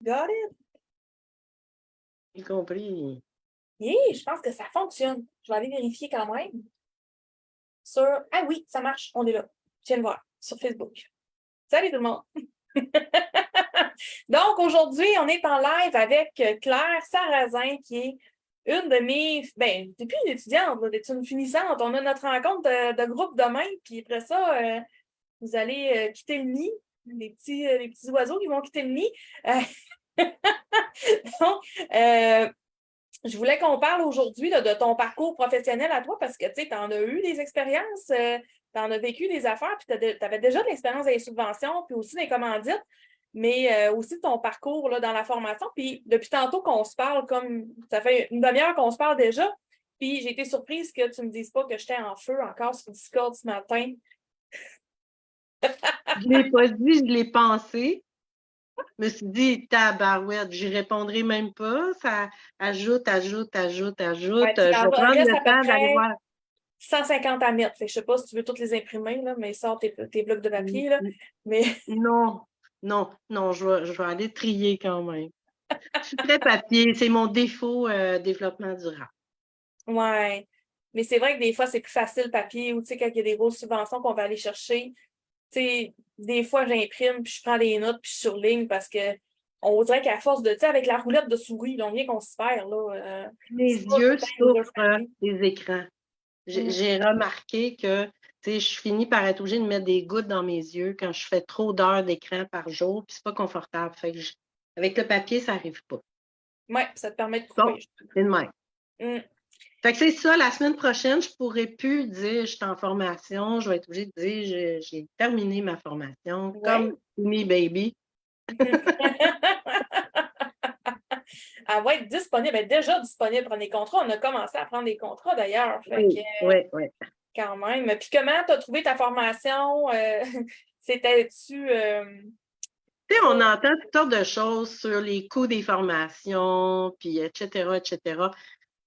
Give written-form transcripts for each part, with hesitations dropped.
Got it? J'ai compris. Yeah, je pense que ça fonctionne. Je vais aller vérifier quand même. Ah oui, ça marche, on est là. Je viens de voir sur Facebook. Salut tout le monde! Donc, aujourd'hui, on est en live avec Claire Sarrazin, qui est une de mes. Ben, t'es plus une étudiante, t'es une finissante. On a notre rencontre de groupe demain, puis après ça, vous allez quitter le nid. Les petits oiseaux qui vont quitter le nid. Donc, je voulais qu'on parle aujourd'hui de ton parcours professionnel à toi parce que tu en as eu des expériences, tu en as vécu des affaires, puis tu avais déjà de l'expérience des subventions, puis aussi des commandites, mais aussi de ton parcours là, dans la formation. Puis depuis tantôt qu'on se parle, comme ça fait une demi-heure qu'on se parle déjà, puis j'ai été surprise que tu ne me dises pas que j'étais en feu encore sur Discord ce matin. Je ne l'ai pas dit, je l'ai pensé. Je me suis dit, tabarouette, j'y répondrai même pas. Ça ajoute. Ouais, Je puis vais prendre reste le à peu temps d'aller près voir. 150 à mettre. Fait que je sais pas si tu veux toutes les imprimer, là, mais sors tes blocs de papier. Là. Mais Non, non, je vais aller trier quand même. Je suis très papier, c'est mon défaut développement durable. ouais. Mais c'est vrai que des fois, c'est plus facile papier ou tu sais, quand il y a des grosses subventions qu'on va aller chercher. Tu sais, des fois, j'imprime, puis je prends des notes, puis je surligne parce que on dirait qu'à force de, tu sais, avec la roulette de souris, là, on vient qu'on se perd, là. Les C'est pas tout yeux le temps souffrent user-friendly. des écrans. Mm. J'ai remarqué que je finis par être obligée de mettre des gouttes dans mes yeux quand je fais trop d'heures d'écran par jour, puis c'est pas confortable. Fait que avec le papier, ça n'arrive pas. Ouais, ça te permet de Bon, couper. c'est de même. Mm. Fait que c'est ça, la semaine prochaine, je ne pourrai plus dire je suis en formation, je vais être obligée de dire j'ai terminé ma formation Ouais. comme Me Baby. Elle va être disponible, elle est déjà disponible pour les contrats. On a commencé à prendre des contrats d'ailleurs. Fait que Oui, oui, oui. quand même. Puis comment tu as trouvé ta formation? C'était-tu Tu sais, on trop. entend toutes sortes de choses sur les coûts des formations, puis etc., etc.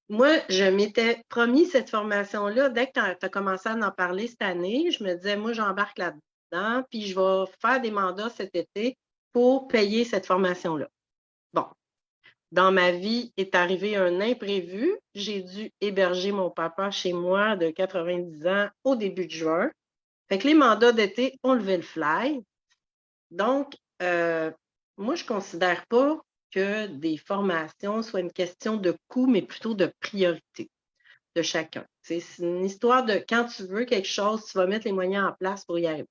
Moi, je m'étais promis cette formation-là. Dès que tu as commencé à en parler cette année, je me disais, moi, j'embarque là-dedans, puis je vais faire des mandats cet été pour payer cette formation-là. Bon, dans ma vie est arrivé un imprévu. J'ai dû héberger mon papa chez moi de 90 ans au début de juin. Fait que les mandats d'été ont levé le fly. Donc, moi, je ne considère pas que des formations soient une question de coût, mais plutôt de priorité de chacun. C'est une histoire de quand tu veux quelque chose, tu vas mettre les moyens en place pour y arriver.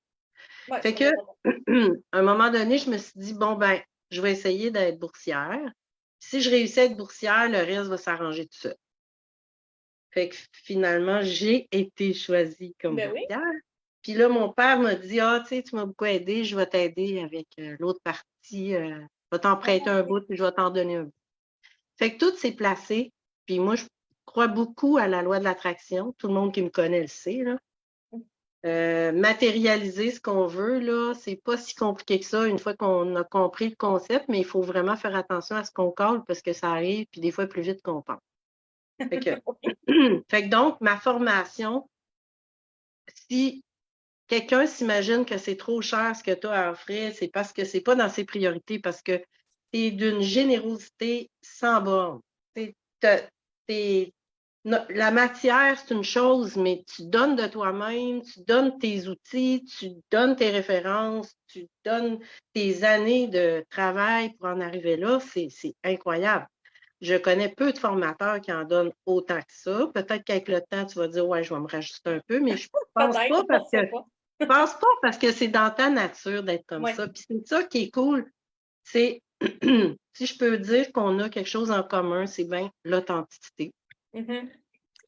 Ouais, Fait ça que, va être à un moment donné, je me suis dit, bon, ben, je vais essayer d'être boursière. Si je réussis à être boursière, le reste va s'arranger tout seul. Fait que finalement, j'ai été choisie comme ben oui. boursière. Puis là, mon père m'a dit, ah, tu sais, tu m'as beaucoup aidé, je vais t'aider avec l'autre partie. Je vais t'en prêter un bout, puis je vais t'en donner un bout. Fait que tout s'est placé. Puis moi, je crois beaucoup à la loi de l'attraction. Tout le monde qui me connaît le sait, là. Matérialiser ce qu'on veut, là, c'est pas si compliqué que ça une fois qu'on a compris le concept, mais il faut vraiment faire attention à ce qu'on colle parce que ça arrive, puis des fois plus vite qu'on pense. Fait que, fait que donc, ma formation, si quelqu'un s'imagine que c'est trop cher ce que tu as à offrir, c'est parce que c'est pas dans ses priorités, parce que tu es d'une générosité sans borne. La matière, c'est une chose, mais tu donnes de toi-même, tu donnes tes outils, tu donnes tes références, tu donnes tes années de travail pour en arriver là. C'est incroyable. Je connais peu de formateurs qui en donnent autant que ça. Peut-être qu'avec le temps, tu vas dire, ouais, je vais me rajouter un peu, mais je pense Peut-être, pas on parce ne que sait pas. je pense pas parce que c'est dans ta nature d'être comme Ouais. ça. Puis c'est ça qui est cool. C'est si je peux dire qu'on a quelque chose en commun, c'est bien l'authenticité. Mhm.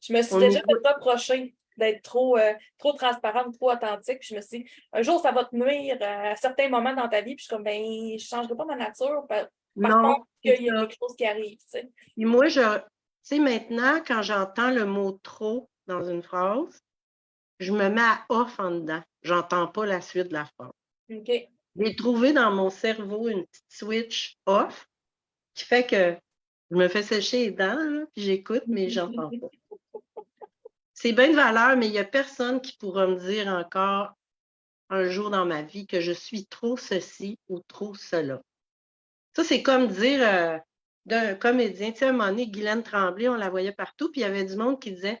Je me suis On déjà est fait reprocher d'être trop transparente, trop authentique. Puis je me suis dit, un jour, ça va te nuire à certains moments dans ta vie. Puis je suis comme, ben, je ne changerai pas ma nature par peur non, c'est qu'il y ait ça. quelque chose qui arrive. Tu sais. Puis moi, tu sais, maintenant, quand j'entends le mot trop dans une phrase, je me mets à off en dedans. J'entends pas la suite de la phrase. OK. J'ai trouvé dans mon cerveau une petite switch off qui fait que je me fais sécher les dents, là, puis j'écoute, mais j'entends pas. C'est bien de valeur, mais il n'y a personne qui pourra me dire encore un jour dans ma vie que je suis trop ceci ou trop cela. Ça, c'est comme dire d'un comédien. Tu sais, à un moment donné, Guylaine Tremblay, on la voyait partout, puis il y avait du monde qui disait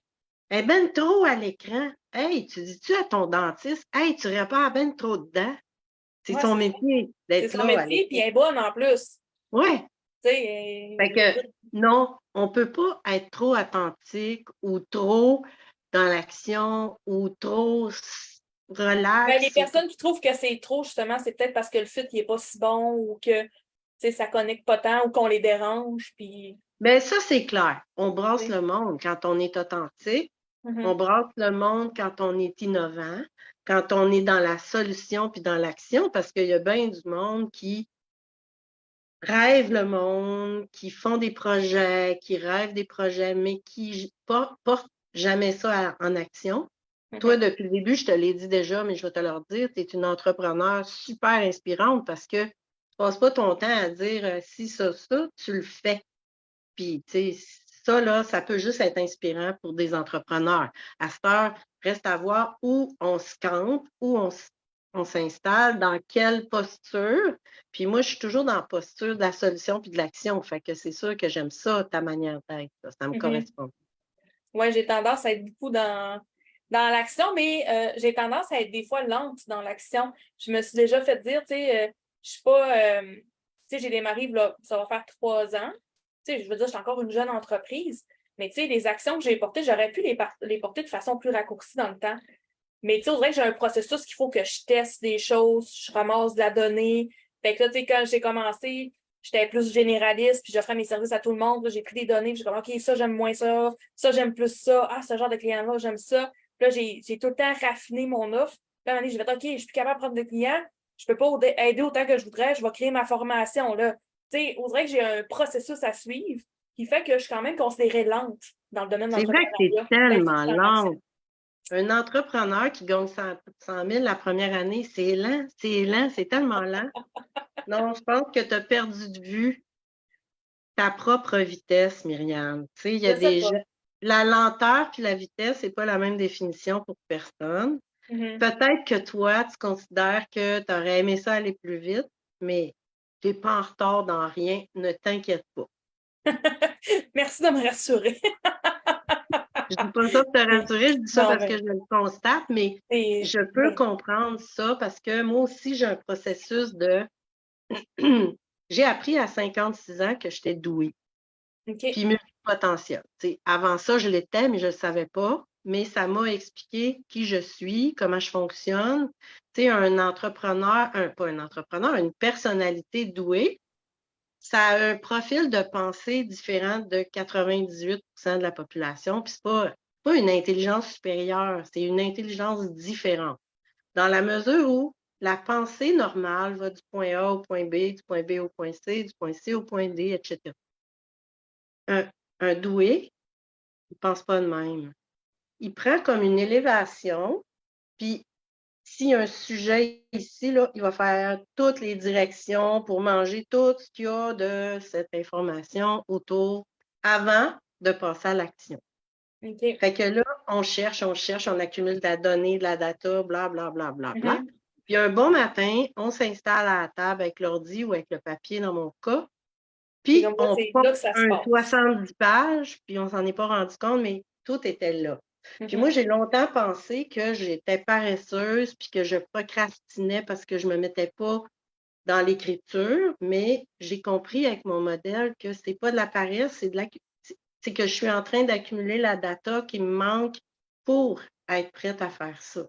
elle est ben trop à l'écran. Hey, tu dis-tu à ton dentiste, hey, tu répars ben trop dedans. C'est Ouais, son métier c'est d'être son là à métier, puis l'écran. elle est bonne en plus. Ouais. Tu sais, Fait que non, on peut pas être trop authentique ou trop dans l'action ou trop ben, les relax. personnes qui trouvent que c'est trop, justement, c'est peut-être parce que le fit n'est pas si bon ou que ça ne connecte pas tant ou qu'on les dérange. Puis, Ben ça, c'est clair. On brasse tu le monde quand on est authentique. On sais. brasse le monde quand on est innovant, quand on est dans la solution puis dans l'action, parce qu'il y a bien du monde qui rêve le monde, qui font des projets, qui rêvent des projets, mais qui portent jamais ça en action. Toi, depuis le début, je te l'ai dit déjà, mais je vais te le redire, tu es une entrepreneure super inspirante parce que tu ne passes pas ton temps à dire si ça, tu le fais. Puis, tu sais, ça, là, ça peut juste être inspirant pour des entrepreneurs. À cette heure, reste à voir où on se campe, on s'installe, dans quelle posture. Puis moi, je suis toujours dans la posture de la solution puis de l'action. Fait que c'est sûr que j'aime ça, ta manière d'être. Ça me correspond. Oui, j'ai tendance à être beaucoup dans l'action, mais j'ai tendance à être des fois lente dans l'action. Je me suis déjà fait dire, tu sais, je suis pas, tu sais, j'ai démarré, là, ça va faire 3 ans. Tu sais, je veux dire, je suis encore une jeune entreprise, mais tu sais, les actions que j'ai portées, j'aurais pu les porter de façon plus raccourcie dans le temps. Mais tu sais, on dirait que j'ai un processus qu'il faut que je teste des choses, je ramasse de la donnée. Fait que là, tu sais, quand j'ai commencé, j'étais plus généraliste, puis j'offrais mes services à tout le monde. J'ai pris des données, puis j'ai comme, OK, ça, j'aime moins ça, j'aime plus ça. Ah, ce genre de client-là, j'aime ça. Puis là, j'ai tout le temps raffiné mon offre. Puis là, à un moment donné, j'ai fait, OK, je suis plus capable de prendre de clients. Je peux pas aider autant que je voudrais. Je vais créer ma formation, là. Tu sais, on dirait que j'ai un processus à suivre qui fait que je suis quand même considérée lente dans le domaine de C'est vrai que tu es l'entrepreneuriat. Ben, il faut que je tellement sois en action. lent. Un entrepreneur qui gagne 100 000 la première année, c'est lent, c'est tellement lent. Non, je pense que tu as perdu de vue ta propre vitesse, Myriam. Tu sais, il y a Je sais des pas. gens. La lenteur puis la vitesse, c'est pas la même définition pour personne. Mhm. Peut-être que toi, tu considères que tu aurais aimé ça aller plus vite, mais tu n'es pas en retard dans rien, ne t'inquiète pas. Merci de me rassurer. Je dis pas ça pour te Mais, rassurer, je dis ça non, parce que mais je le constate, mais je peux ben, comprendre ça parce que moi aussi, j'ai un processus de j'ai appris à 56 ans que j'étais douée, OK. puis multipotentielle. Tu sais, avant ça, je l'étais, mais je ne le savais pas. Mais ça m'a expliqué qui je suis, comment je fonctionne. Tu sais, un entrepreneur, pas un entrepreneur, une personnalité douée, ça a un profil de pensée différent de 98% de la population. Puis c'est pas une intelligence supérieure, c'est une intelligence différente. Dans la mesure où la pensée normale va du point A au point B, du point B au point C, du point C au point D, etc. Un doué, il ne pense pas de même. Il prend comme une élévation, puis s'il y a un sujet ici, là, il va faire toutes les directions pour manger tout ce qu'il y a de cette information autour avant de passer à l'action. OK. Fait que là, on cherche, on accumule de la donnée, de la data, bla, bla, bla, bla, bla. Mhm. Puis un bon matin, on s'installe à la table avec l'ordi ou avec le papier dans mon cas, C'est puis comme ça, on c'est porte là que ça se un passe. 70 pages, puis on s'en est pas rendu compte, mais tout était là. Puis moi, Mhm. j'ai longtemps pensé que j'étais paresseuse, puis que je procrastinais parce que je me mettais pas dans l'écriture, mais j'ai compris avec mon modèle que c'est pas de la paresse, c'est que je suis en train d'accumuler la data qui me manque pour être prête à faire ça.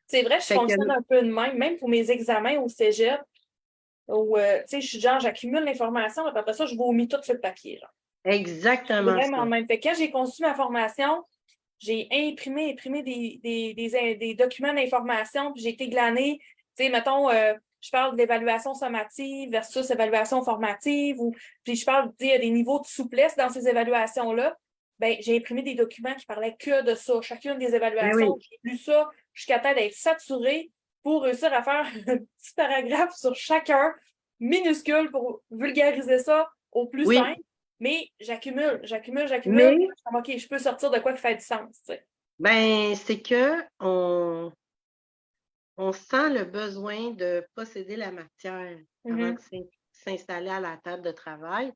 C'est vrai, je Fait que fonctionne un peu de même pour mes examens au cégep, où, tu sais, je suis genre, j'accumule l'information, puis après ça, je vomis tout sur le papier, genre. Je suis exactement vraiment ça. de même. Fait que quand j'ai conçu ma formation, j'ai imprimé des documents d'information, puis j'ai été glanée. Tu sais, mettons, je parle de l'évaluation sommative versus évaluation formative, ou puis je parle des niveaux de souplesse dans ces évaluations-là. Ben, j'ai imprimé des documents qui parlaient que de ça. Chacune des Ben évaluations, oui, j'ai lu ça jusqu'à temps d'être saturée pour réussir à faire un petit paragraphe sur chacun, minuscule, pour vulgariser ça au plus oui, simple. Mais j'accumule. mais Puis je suis comme, OK, je peux sortir de quoi qui fait du sens, tu sais. ben c'est que on sent le besoin de posséder la matière avant de Mhm. s'installer à la table de travail.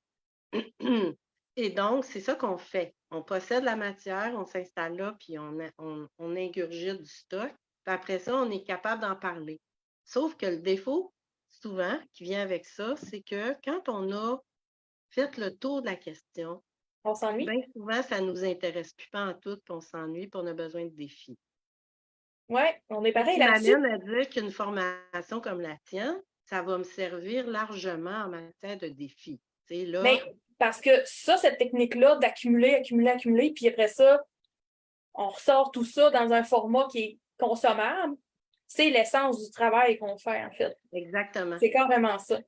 Et donc, c'est ça qu'on fait. On possède la matière, on s'installe là, puis on ingurgite du stock. Puis après ça, on est capable d'en parler. Sauf que le défaut, souvent, qui vient avec ça, c'est que quand on a fait le tour de la question, On s'ennuie? bien souvent, ça ne nous intéresse plus pas en tout, puis on s'ennuie, puis on a besoin de défis. Oui, on est Ce pareil qui là-dessus. m'amène à dire qu'une formation comme la tienne, ça va me servir largement en matière de défis. Tu sais, là, Mais parce que ça, cette technique-là d'accumuler, accumuler, accumuler, puis après ça, on ressort tout ça dans un format qui est consommable, c'est l'essence du travail qu'on fait, en fait. exactement. C'est carrément ça.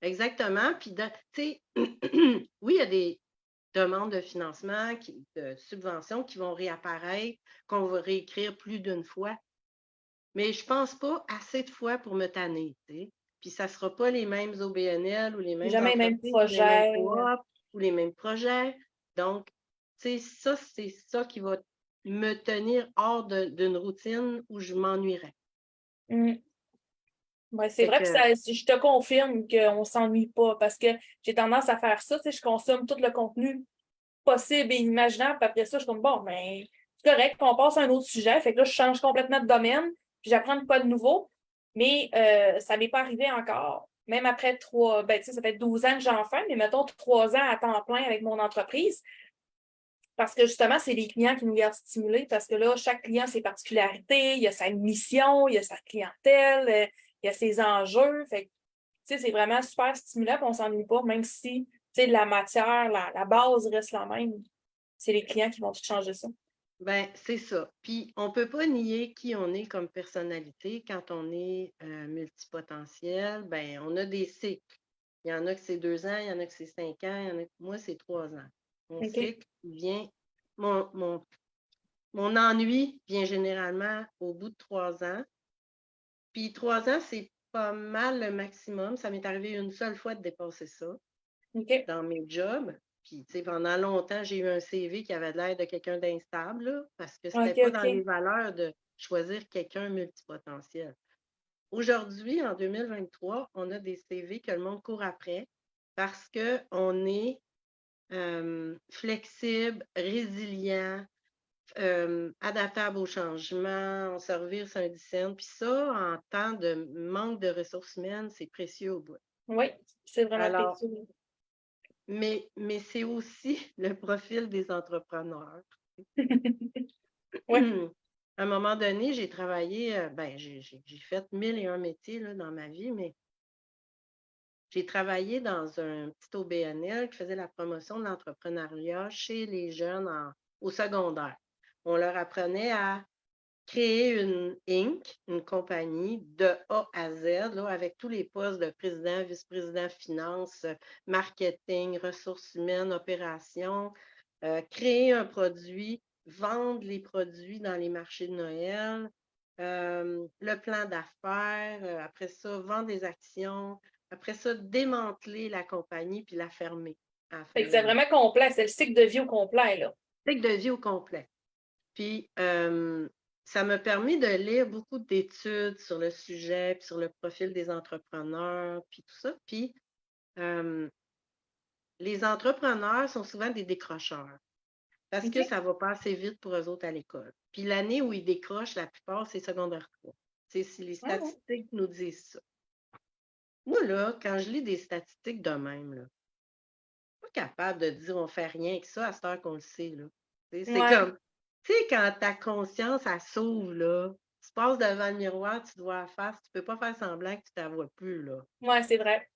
Exactement. Puis, tu sais, oui, il y a des demandes de financement, de subventions qui vont réapparaître, qu'on va réécrire plus d'une fois. Mais je pense pas assez de fois pour me tanner, tu sais. Puis ça sera pas les mêmes OBNL ou les C'est mêmes jamais le même entreprises ou les mêmes projet. coops ou les mêmes projets. Donc, tu sais, ça, c'est ça qui va me tenir hors d'une routine où je m'ennuierais. Mm. Ouais, c'est Fait vrai, puis que, ça, je te confirme qu'on ne s'ennuie pas parce que j'ai tendance à faire ça, tu sais, je consomme tout le contenu possible et inimaginable, puis après ça, je suis comme bon, mais c'est correct, on passe à un autre sujet, fait que là, je change complètement de domaine, puis j'apprends de quoi de nouveau, mais ça m'est pas arrivé encore. Même après ben, tu sais, ça fait 12 ans que j'en fais, mais mettons 3 ans à temps plein avec mon entreprise, parce que justement, c'est les clients qui nous gardent stimulés, parce que là, chaque client a ses particularités, il y a sa mission, il y a sa clientèle, il y a ses enjeux. Fait que, tu sais, c'est vraiment super stimulant, puis on s'ennuie pas, même si, tu sais, la matière, la base reste la même. C'est les clients qui vont tout changer ça. ben, c'est ça. Puis, on peut pas nier qui on est comme personnalité quand on est multipotentiel. Ben, on a des cycles. Il y en a que c'est 2 ans, il y en a que c'est 5 ans, il y en a que moi, c'est 3 ans. Mon OK? cycle vient, mon, mon, mon ennui vient généralement au bout de 3 ans. Puis 3 ans, c'est pas mal le maximum. Ça m'est arrivé une seule fois de dépasser ça OK? dans mes jobs. Puis, tu sais, pendant longtemps, j'ai eu un CV qui avait l'air de quelqu'un d'instable, là, parce que c'était OK, pas dans les OK. valeurs de choisir quelqu'un multipotentiel. Aujourd'hui, en 2023, on a des CV que le monde court après parce qu'on est flexible, résilient, adaptable au changement, on servir sur un dizaine. Puis ça, en temps de manque de ressources humaines, c'est précieux au bout. Oui, c'est vraiment Alors, précieux. mais c'est aussi le profil des entrepreneurs. Oui. À un moment donné, j'ai travaillé, ben, j'ai fait 1001 métiers là, dans ma vie, mais j'ai travaillé dans un petit OBNL qui faisait la promotion de l'entrepreneuriat chez les jeunes au secondaire. On leur apprenait à créer une Inc., une compagnie de A à Z, là, avec tous les postes de président, vice-président, finance, marketing, ressources humaines, opérations, créer un produit, vendre les produits dans les marchés de Noël, le plan d'affaires, après ça, vendre des actions, après ça, démanteler la compagnie puis la fermer à la fin Fait que de c'est l'année. vraiment complet. C'est le cycle de vie au complet, là. Cycle de vie au complet. Puis, ça m'a permis de lire beaucoup d'études sur le sujet, puis sur le profil des entrepreneurs, puis tout ça. Puis, euh, les entrepreneurs sont souvent des décrocheurs parce que OK? ça va pas assez vite pour eux autres à l'école. Puis, l'année où ils décrochent, la plupart, c'est secondaire 3. C'est si les Ah, ouais. statistiques nous disent ça. Moi, là, quand je lis des statistiques de même, là, pas capable de dire on fait rien avec ça à cette heure qu'on le sait, là. C'est Ouais, comme, tu sais, quand ta conscience, elle s'ouvre, là, tu passes devant le miroir, tu te vois la face, tu peux pas faire semblant que tu ne vois plus, là. ouais, c'est vrai.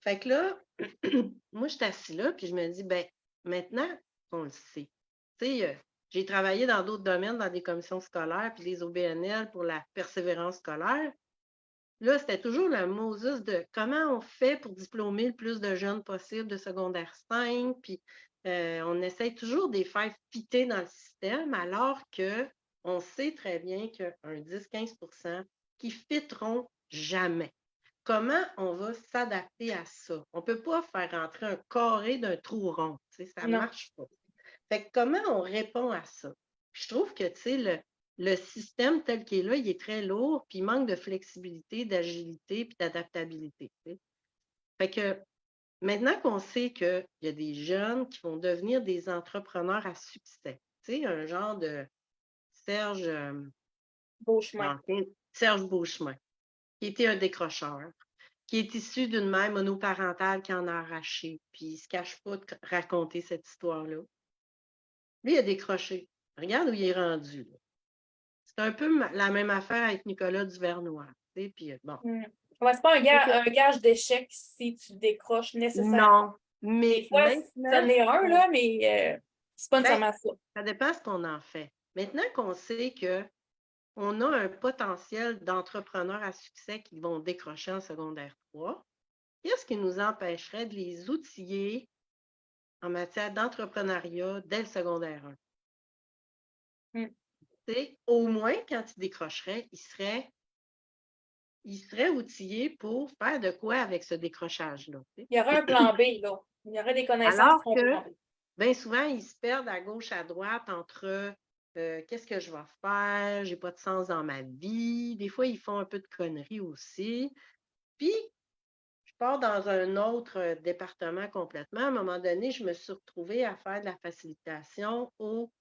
Fait que là, moi, je suis assis là, puis je me dis, ben, maintenant qu'on le sait, tu sais, j'ai travaillé dans d'autres domaines, dans des commissions scolaires, puis les OBNL pour la persévérance scolaire. Là, c'était toujours le Moses de comment on fait pour diplômer le plus de jeunes possible de secondaire 5, puis on essaie toujours de les faire fitter dans le système, alors qu'on sait très bien qu'un 10-15 qui fitteront jamais. Comment on va s'adapter à ça? On ne peut pas faire entrer un carré d'un trou rond, tu sais, ça ne Non. marche pas. Fait que comment on répond à ça? Puis je trouve que, tu sais, le système tel qu'il est là, il est très lourd, puis il manque de flexibilité, d'agilité, puis d'adaptabilité. Fait que maintenant qu'on sait qu'il y a des jeunes qui vont devenir des entrepreneurs à succès, un genre de Serge, Beau chemin. Serge Beauchemin, qui était un décrocheur, qui est issu d'une mère monoparentale qui en a arraché, puis il ne se cache pas de raconter cette histoire-là. Lui, il a décroché. Regarde où il est rendu. Là. C'est un peu la même affaire avec Nicolas Duvernois. Puis bon. Ouais, c'est pas un gage d'échec si tu décroches nécessairement. Non, mais Des fois, c'en est un, là, mais c'est pas nécessairement ça. Ça dépend ce qu'on en fait. Maintenant qu'on sait qu'on a un potentiel d'entrepreneurs à succès qui vont décrocher en secondaire 3, qu'est-ce qui nous empêcherait de les outiller en matière d'entrepreneuriat dès le secondaire 1? Au moins, quand ils décrocheraient, ils seraient outillés pour faire de quoi avec ce décrochage-là. Il y aurait un plan B, là. Il y aurait des connaissances. Alors que, bien souvent, ils se perdent à gauche, à droite entre qu'est-ce que je vais faire, j'ai pas de sens dans ma vie. Des fois, ils font un peu de conneries aussi. Puis, je pars dans un autre département complètement. À un moment donné, je me suis retrouvée à faire de la facilitation au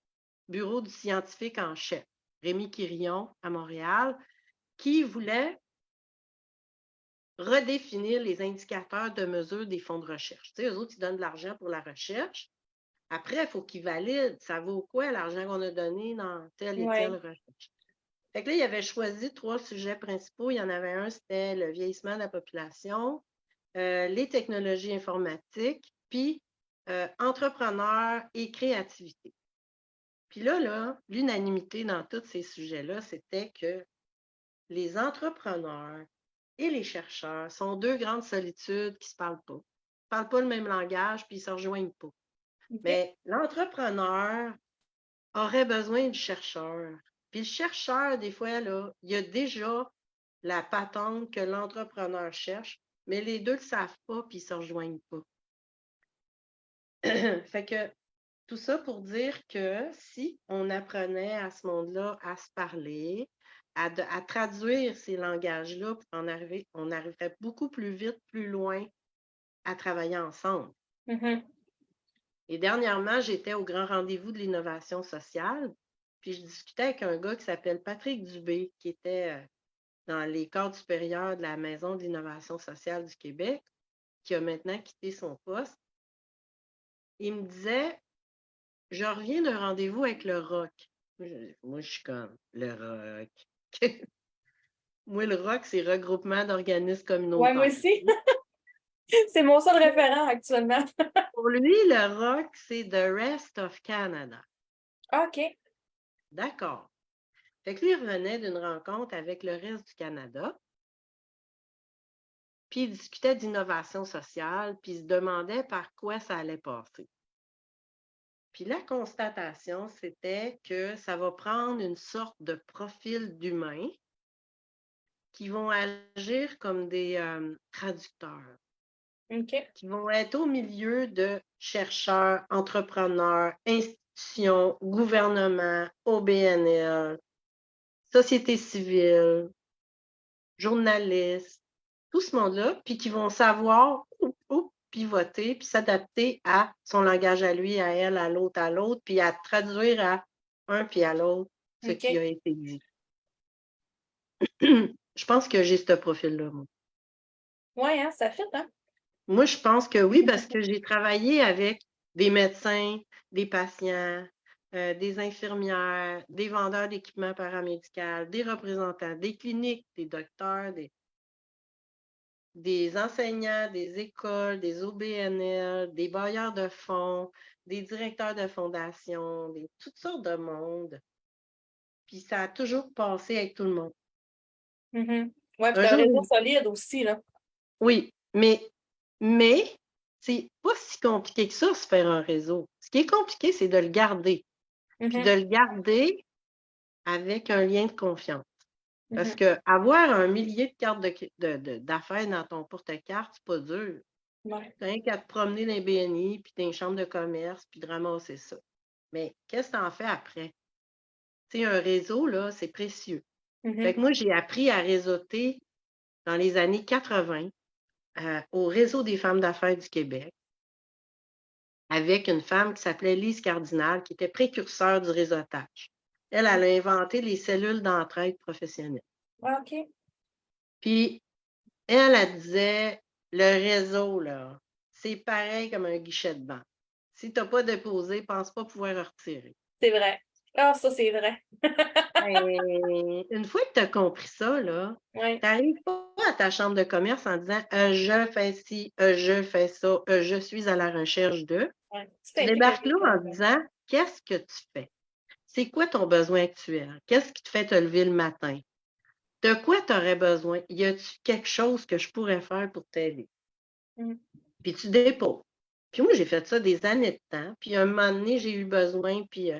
bureau du scientifique en chef, Rémi Quirion, à Montréal, qui voulait redéfinir les indicateurs de mesure des fonds de recherche. Tu sais, eux autres, ils donnent de l'argent pour la recherche. Après, il faut qu'ils valident. Ça vaut quoi l'argent qu'on a donné dans telle et telle recherche? Fait que là, il avait choisi 3 sujets principaux. Il y en avait un, c'était le vieillissement de la population, les technologies informatiques, puis entrepreneurs et créativité. Puis là, l'unanimité dans tous ces sujets-là, c'était que les entrepreneurs et les chercheurs sont 2 grandes solitudes qui ne se parlent pas. Ils ne parlent pas le même langage, puis ils ne se rejoignent pas. Mais l'entrepreneur aurait besoin du chercheur. Puis le chercheur, des fois, là, il y a déjà la patente que l'entrepreneur cherche, mais les deux ne le savent pas, puis ils ne se rejoignent pas. Fait que tout ça pour dire que si on apprenait à ce monde-là à se parler, à traduire ces langages-là, on arriverait beaucoup plus vite, plus loin à travailler ensemble. Et dernièrement, j'étais au grand rendez-vous de l'innovation sociale, puis je discutais avec un gars qui s'appelle Patrick Dubé, qui était dans les cadres supérieurs de la Maison de l'innovation sociale du Québec, qui a maintenant quitté son poste. Il me disait, je reviens d'un rendez-vous avec le ROC. Moi, je suis comme, le ROC. Moi, le ROC, c'est Regroupement d'organismes communautaires. Oui, moi aussi. C'est mon seul référent actuellement. Pour lui, le ROC, c'est The Rest of Canada. OK. D'accord. Fait que lui, il revenait d'une rencontre avec le reste du Canada, puis il discutait d'innovation sociale, puis il se demandait par quoi ça allait passer. Puis la constatation, c'était que ça va prendre une sorte de profil d'humains qui vont agir comme des traducteurs, qui vont être au milieu de chercheurs, entrepreneurs, institutions, gouvernements, OBNL, société civile, journalistes, tout ce monde-là, puis qui vont savoir où pivoter, puis s'adapter à son langage à lui, à elle, à l'autre, puis à traduire à un puis à l'autre ce qui a été dit. Je pense que j'ai ce profil-là, moi. Oui, hein, ça fit, hein? Moi, je pense que oui, parce que j'ai travaillé avec des médecins, des patients, des infirmières, des vendeurs d'équipements paramédicaux, des représentants, des cliniques, des docteurs, des enseignants, des écoles, des OBNL, des bailleurs de fonds, des directeurs de fondations, toutes sortes de monde. Puis ça a toujours passé avec tout le monde. Oui, puis tu as un réseau solide aussi, là. Oui, mais c'est pas si compliqué que ça, se faire un réseau. Ce qui est compliqué, c'est de le garder. Puis de le garder avec un lien de confiance. Parce que avoir un millier de cartes d'affaires dans ton porte-carte, c'est pas dur. Tu n'as rien qu'à te promener dans les BNI, puis dans les chambres de commerce, puis de ramasser ça. Mais qu'est-ce que tu en fais après? Tu sais, un réseau, là, c'est précieux. Fait Mhm. que moi, j'ai appris à réseauter dans les années 80 au Réseau des femmes d'affaires du Québec avec une femme qui s'appelait Lise Cardinal, qui était précurseur du réseautage. Elle a inventé les cellules d'entraide professionnelles. Ah, OK. Puis, elle disait, le réseau, là, c'est pareil comme un guichet de banque. Si tu n'as pas déposé, pense pas pouvoir le retirer. C'est vrai. Ah, ça, c'est vrai. Ben, une fois que tu as compris ça, là, Oui. tu n'arrives pas à ta chambre de commerce en disant je fais ci, je fais ça, je suis à la recherche de. Ouais. Tu Tu t'impliques débarques là en directement. disant qu'est-ce que tu fais? C'est quoi ton besoin actuel? Qu'est-ce qui te fait te lever le matin? De quoi tu aurais besoin? Y a-t-il quelque chose que je pourrais faire pour t'aider? Mm. Puis tu déposes. Puis moi, j'ai fait ça des années de temps. Puis un moment donné, j'ai eu besoin. Puis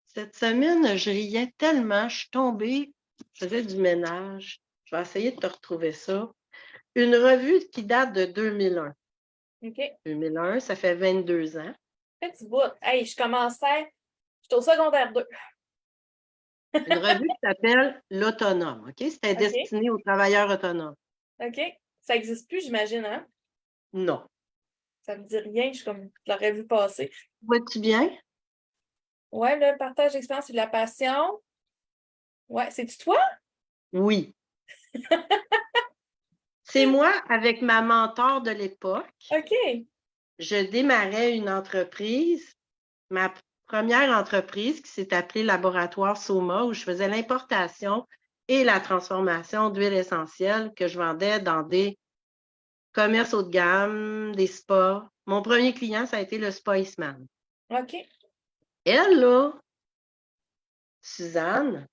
cette semaine, je riais tellement. Je suis tombée, je faisais du ménage. Je vais essayer de te retrouver ça. Une revue qui date de 2001. OK. 2001, ça fait 22 ans. Petit bout. Hey, j'étais au secondaire 2. Une revue qui s'appelle L'Autonome. OK? C'était OK. destiné aux travailleurs autonomes. OK. Ça n'existe plus, j'imagine, hein? Non. Ça me dit rien. Je suis comme, je l'aurais vu passer. Vois-tu bien? Ouais, le partage d'expérience et de la passion. Ouais, c'est-tu toi? Oui. C'est moi avec ma mentor de l'époque. OK. Je démarrais une entreprise, ma première entreprise qui s'est appelée Laboratoire Soma, où je faisais l'importation et la transformation d'huiles essentielles que je vendais dans des commerces haut de gamme, des spas. Mon premier client, ça a été le Spa Eastman. OK. Elle, là, Suzanne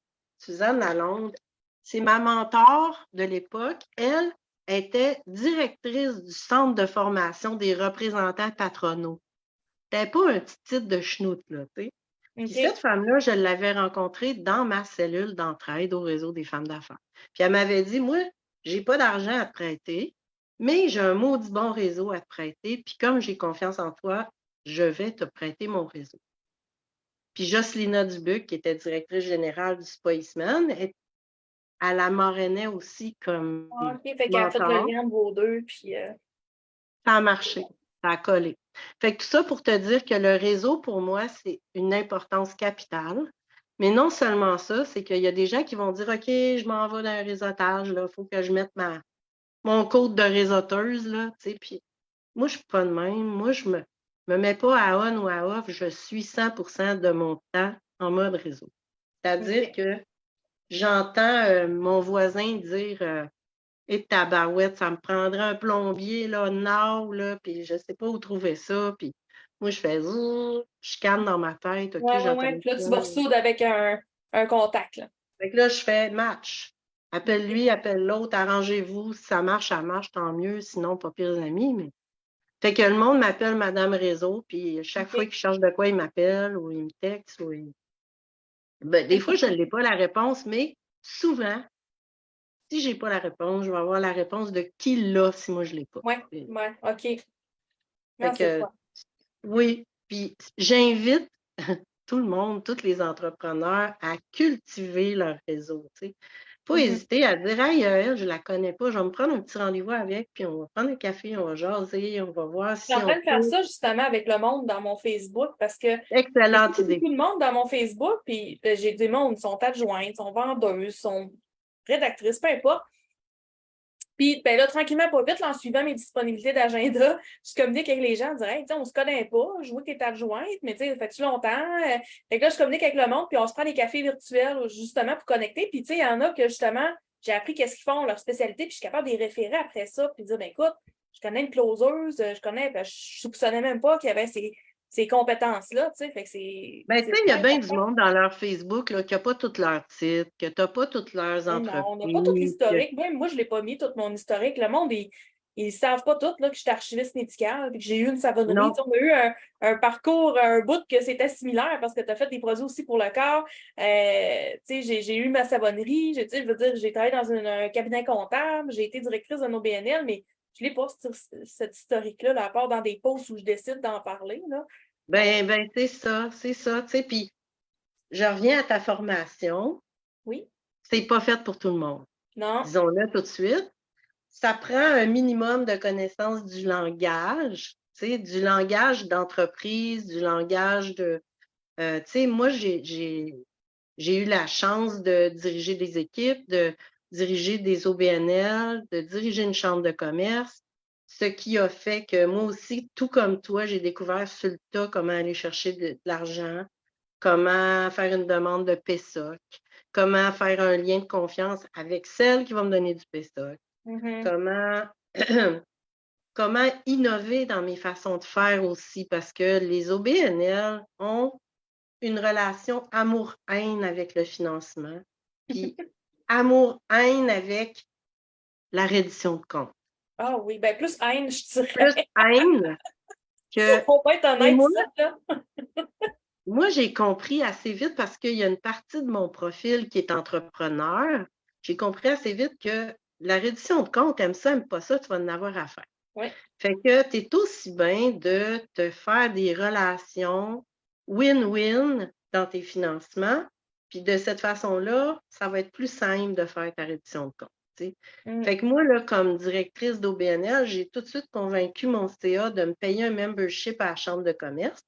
Lalonde, c'est ma mentor de l'époque. Elle était directrice du centre de formation des représentants patronaux. C'était pas un petit titre de schnout, là, tu sais. Puis OK. cette femme-là, je l'avais rencontrée dans ma cellule d'entraide au réseau des femmes d'affaires. Puis elle m'avait dit, moi, j'ai pas d'argent à te prêter, mais j'ai un maudit bon réseau à te prêter. Puis comme j'ai confiance en toi, je vais te prêter mon réseau. Puis Jocelyna Dubuc, qui était directrice générale du Spa Eastman, elle la marrainait aussi comme OK. Fait qu'elle a fait le mentor. lien de vos deux, puis Ça a marché, ça a collé. Fait que tout ça pour te dire que le réseau, pour moi, c'est une importance capitale. Mais non seulement ça, c'est qu'il y a des gens qui vont dire OK, je m'en vais dans un réseautage, il faut que je mette mon code de réseauteuse, là, tu sais. Puis moi, je ne suis pas de même. Moi, je me mets pas à on ou à off. Je suis 100% de mon temps en mode réseau. C'est-à-dire OK. que j'entends mon voisin dire et tabarouette, ça me prendrait un plombier, là, now, là, puis je sais pas où trouver ça. Puis moi, je fais je canne dans ma tête, OK, Ouais, ouais, j'entends ouais. Puis là, tu ça. vas ressoudre avec un contact, là. Fait que là, je fais match. Appelle OK. lui, appelle l'autre, arrangez-vous. Si ça marche, tant mieux. Sinon, pas pire amis. Mais... Fait que le monde m'appelle Madame Réseau, puis chaque fois OK. qu'il cherche de quoi, il m'appelle ou il me texte. Ben, des fois, je n'ai pas la réponse, mais souvent, si je n'ai pas la réponse, je vais avoir la réponse de qui l'a si moi je ne l'ai pas. Ouais, ouais. OK. Fait Non, c'est que quoi? oui, puis j'invite tout le monde, tous les entrepreneurs à cultiver leur réseau, tu sais. Pas Mhm. hésiter à dire hey, elle, je la connais pas, je vais me prendre un petit rendez-vous avec, puis on va prendre un café, on va jaser, on va voir Je suis si en train on de faire peut. ça justement avec le monde dans mon Facebook parce que j'ai Excellente beaucoup, idée. beaucoup de monde dans mon Facebook, puis j'ai des mondes, sont adjointes, sont vendeuses, sont rédactrices, peu importe. Puis ben là, tranquillement, pas vite, là, en suivant mes disponibilités d'agenda, je communique avec les gens, je dirais, hey, on se connaît pas, je vois que tu es adjointe, mais tu sais, ça fait-tu longtemps? Fait que là, je communique avec le monde, puis on se prend des cafés virtuels justement pour connecter. Puis tu sais, il y en a que justement, j'ai appris qu'est-ce qu'ils font, leur spécialité, puis je suis capable de les référer après ça, puis dire, ben écoute, je connais une closeuse, je connais, ben, je soupçonnais même pas qu'il y avait ces compétences-là, tu sais, fait que Ben, tu c'est sais, il y a vraiment bien du important. monde dans leur Facebook là, qui n'a pas tous leurs titres, que tu n'as pas toutes leurs Mais non, on n'a pas tout entreprises. l'historique. Même moi, je ne l'ai pas mis, tout mon historique. Le monde, ils ne savent pas tout là, que je suis archiviste médical et que j'ai eu une savonnerie. Non. Tu sais, on a eu un parcours, un bout que c'était similaire parce que tu as fait des produits aussi pour le corps. Tu sais, j'ai eu ma savonnerie. Tu sais, je veux dire, j'ai travaillé dans un cabinet comptable. J'ai été directrice d'un OBNL, mais je ne l'ai pas, cet historique-là, là, à part dans des posts où je décide d'en parler. Là. Donc, Ben, c'est ça, tu sais. Puis je reviens à ta formation. Oui. C'est pas fait pour tout le monde. Non. Disons-le tout de suite. Ça prend un minimum de connaissance du langage, tu sais, du langage d'entreprise, du langage de... tu sais, moi, j'ai eu la chance de diriger des équipes, de diriger des OBNL, de diriger une chambre de commerce, ce qui a fait que moi aussi, tout comme toi, j'ai découvert sur le tas comment aller chercher de l'argent, comment faire une demande de PESOC, comment faire un lien de confiance avec celle qui va me donner du PESOC, comment, comment innover dans mes façons de faire aussi, parce que les OBNL ont une relation amour-haine avec le financement, puis amour-haine avec la reddition de compte. Ah oui, ben plus haine, je dirais. Plus haine que... On va être honnête, moi, ça, là. Moi, j'ai compris assez vite parce qu'il y a une partie de mon profil qui est entrepreneur. J'ai compris assez vite que la reddition de compte, aime ça, aime pas ça, tu vas en avoir à faire. Oui. Fait que tu es aussi bien de te faire des relations win-win dans tes financements. Puis de cette façon-là, ça va être plus simple de faire ta reddition de compte. T'sais. Fait que moi, là, comme directrice d'OBNL, j'ai tout de suite convaincu mon CA de me payer un membership à la Chambre de commerce,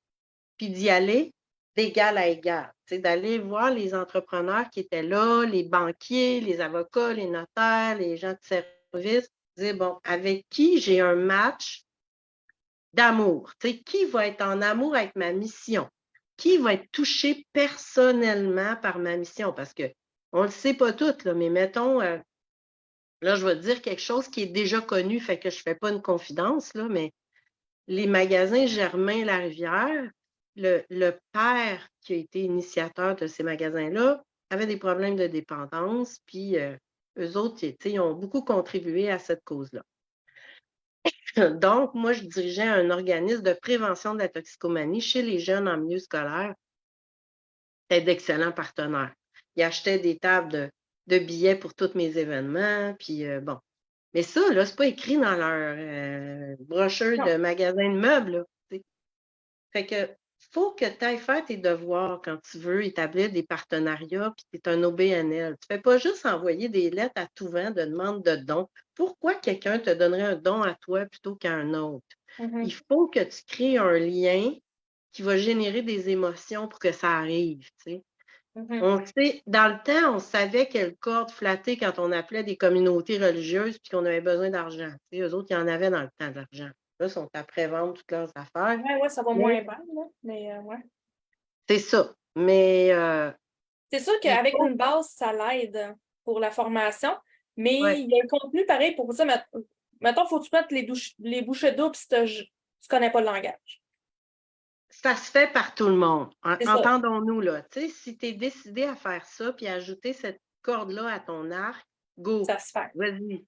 puis d'y aller d'égal à égal, d'aller voir les entrepreneurs qui étaient là, les banquiers, les avocats, les notaires, les gens de service, dire, bon, avec qui j'ai un match d'amour, qui va être en amour avec ma mission, qui va être touché personnellement par ma mission, parce qu'on ne le sait pas tout, là, mais mettons, là, je vais te dire quelque chose qui est déjà connu, fait que je ne fais pas une confidence, là, mais les magasins Germain-Larivière, le père qui a été initiateur de ces magasins-là avait des problèmes de dépendance, puis eux autres, ils ont beaucoup contribué à cette cause-là. Donc, moi, je dirigeais un organisme de prévention de la toxicomanie chez les jeunes en milieu scolaire. C'était d'excellents partenaires. Ils achetaient des tables de billets pour tous mes événements, puis bon. Mais ça, là, c'est pas écrit dans leur brochure de magasin de meubles, là. Fait que faut que tu ailles faire tes devoirs quand tu veux établir des partenariats, puis tu es un OBNL. Tu ne fais pas juste envoyer des lettres à tout vent de demande de dons. Pourquoi quelqu'un te donnerait un don à toi plutôt qu'à un autre? Il faut que tu crées un lien qui va générer des émotions pour que ça arrive. On sait, dans le temps, on savait quelle corde flatter quand on appelait des communautés religieuses puis qu'on avait besoin d'argent. Eux autres, ils en avaient dans le temps de l'argent. Là, ils sont après vendre toutes leurs affaires. Oui, ça va moins bien, là, mais ouais. C'est ça. Mais c'est sûr qu'avec une base, ça l'aide pour la formation, mais il y a un contenu pareil pour ça. Mettons, il faut que tu mettes les bouchées doubles si tu ne connais pas le langage. Ça se fait par tout le monde. Entendons-nous, là. Tu sais, si tu es décidé à faire ça puis à ajouter cette corde-là à ton arc, go. Ça se fait. Vas-y.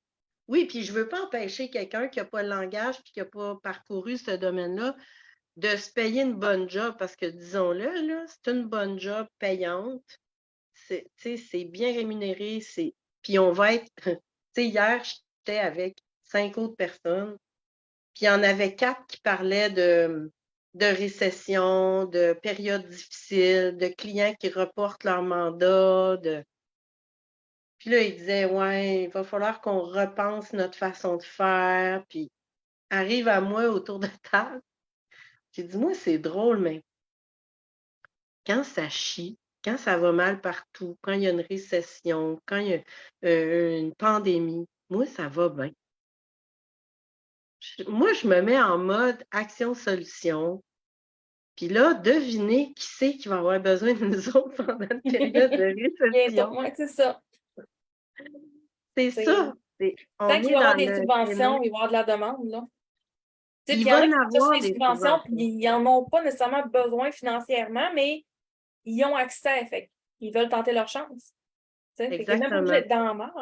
Oui, puis je ne veux pas empêcher quelqu'un qui n'a pas le langage puis qui n'a pas parcouru ce domaine-là de se payer une bonne job parce que, disons-le, là, c'est une bonne job payante. C'est bien rémunéré. Puis on va être... Tu sais, hier, j'étais avec 5 autres personnes, puis il y en avait 4 qui parlaient de récession, de périodes difficiles, de clients qui reportent leur mandat. Puis là, ils disaient, ouais, il va falloir qu'on repense notre façon de faire. Puis arrive à moi autour de table. J'ai dit, moi, c'est drôle, mais quand ça chie, quand ça va mal partout, quand il y a une récession, quand il y a une pandémie, moi, ça va bien. Moi, je me mets en mode action-solution. Puis là, devinez qui c'est qui va avoir besoin de nous autres pendant une période de récession. Oui, c'est ça. C'est ça. Tant qu'il va y avoir des subventions, il va y avoir de la demande. Là. Il va y avoir des subventions, puis ils n'en ont pas nécessairement besoin financièrement, mais ils ont accès. Fait ils veulent tenter leur chance. Ils n'ont même pas obligé d'être dans la marde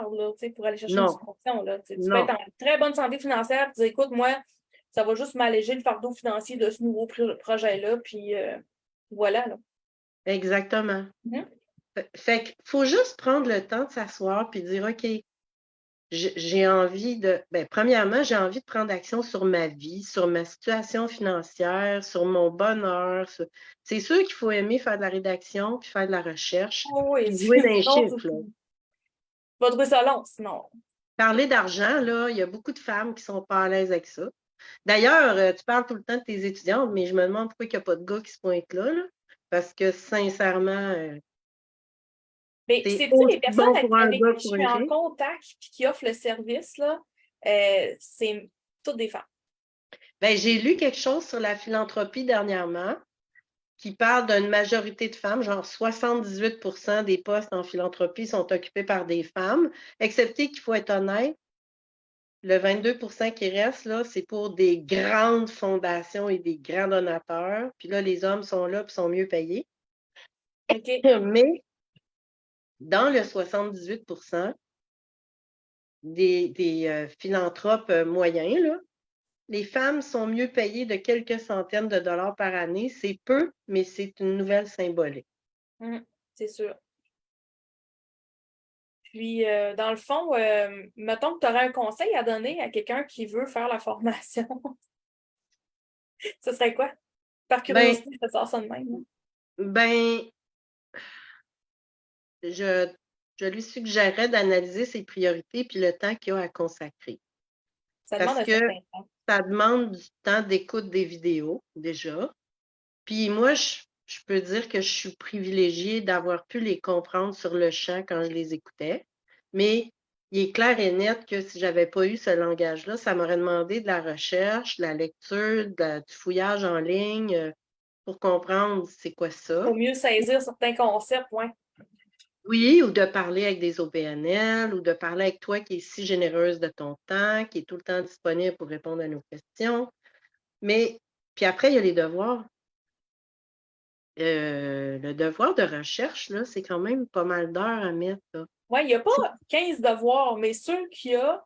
pour aller chercher une subvention. Là. Tu peux être en très bonne santé financière et dire, écoute, moi, ça va juste m'alléger le fardeau financier de ce nouveau projet-là, puis voilà. Là. Exactement. Fait qu'il faut juste prendre le temps de s'asseoir puis dire, OK, j'ai envie premièrement, j'ai envie de prendre action sur ma vie, sur ma situation financière, sur mon bonheur. C'est sûr qu'il faut aimer faire de la rédaction, puis faire de la recherche, Oh oui, puis jouer dans les sinon, chiffres, là. tu vas trouver ça long, sinon. Parler d'argent, là, il y a beaucoup de femmes qui sont pas à l'aise avec ça. D'ailleurs, tu parles tout le temps de tes étudiantes, mais je me demande pourquoi il n'y a pas de gars qui se pointent là, parce que sincèrement, Mais c'est sais-tu, aussi les personnes bon pour un avec gars qui que je pour suis une en fille. contact et qui offrent le service, là, c'est toutes des femmes. Ben, j'ai lu quelque chose sur la philanthropie dernièrement qui parle d'une majorité de femmes, genre 78% des postes en philanthropie sont occupés par des femmes, excepté qu'il faut être honnête, le 22% qui reste, là, c'est pour des grandes fondations et des grands donateurs. Puis là, les hommes sont là et sont mieux payés. OK. Mais dans le 78% des philanthropes moyens, là, les femmes sont mieux payées de quelques centaines de dollars par année. C'est peu, mais c'est une nouvelle symbolique. C'est sûr. Puis, dans le fond, mettons que tu aurais un conseil à donner à quelqu'un qui veut faire la formation. Ce serait quoi? Par Ben, curiosité, je te sors ça de même. ben, je, je lui suggérerais d'analyser ses priorités puis le temps qu'il a à consacrer. Ça demande Parce un que certain temps. ça demande du temps d'écoute des vidéos, déjà. Puis moi, je peux dire que je suis privilégiée d'avoir pu les comprendre sur le champ quand je les écoutais. Mais il est clair et net que si j'avais pas eu ce langage-là, ça m'aurait demandé de la recherche, de la lecture, du fouillage en ligne pour comprendre c'est quoi ça. Pour mieux saisir certains concepts, ouais. Oui, ou de parler avec des OBNL, ou de parler avec toi qui est si généreuse de ton temps, qui est tout le temps disponible pour répondre à nos questions. Mais, puis après, il y a les devoirs. Le devoir de recherche, là, c'est quand même pas mal d'heures à mettre, là. Oui, il n'y a pas 15 devoirs, mais ceux qu'il y a,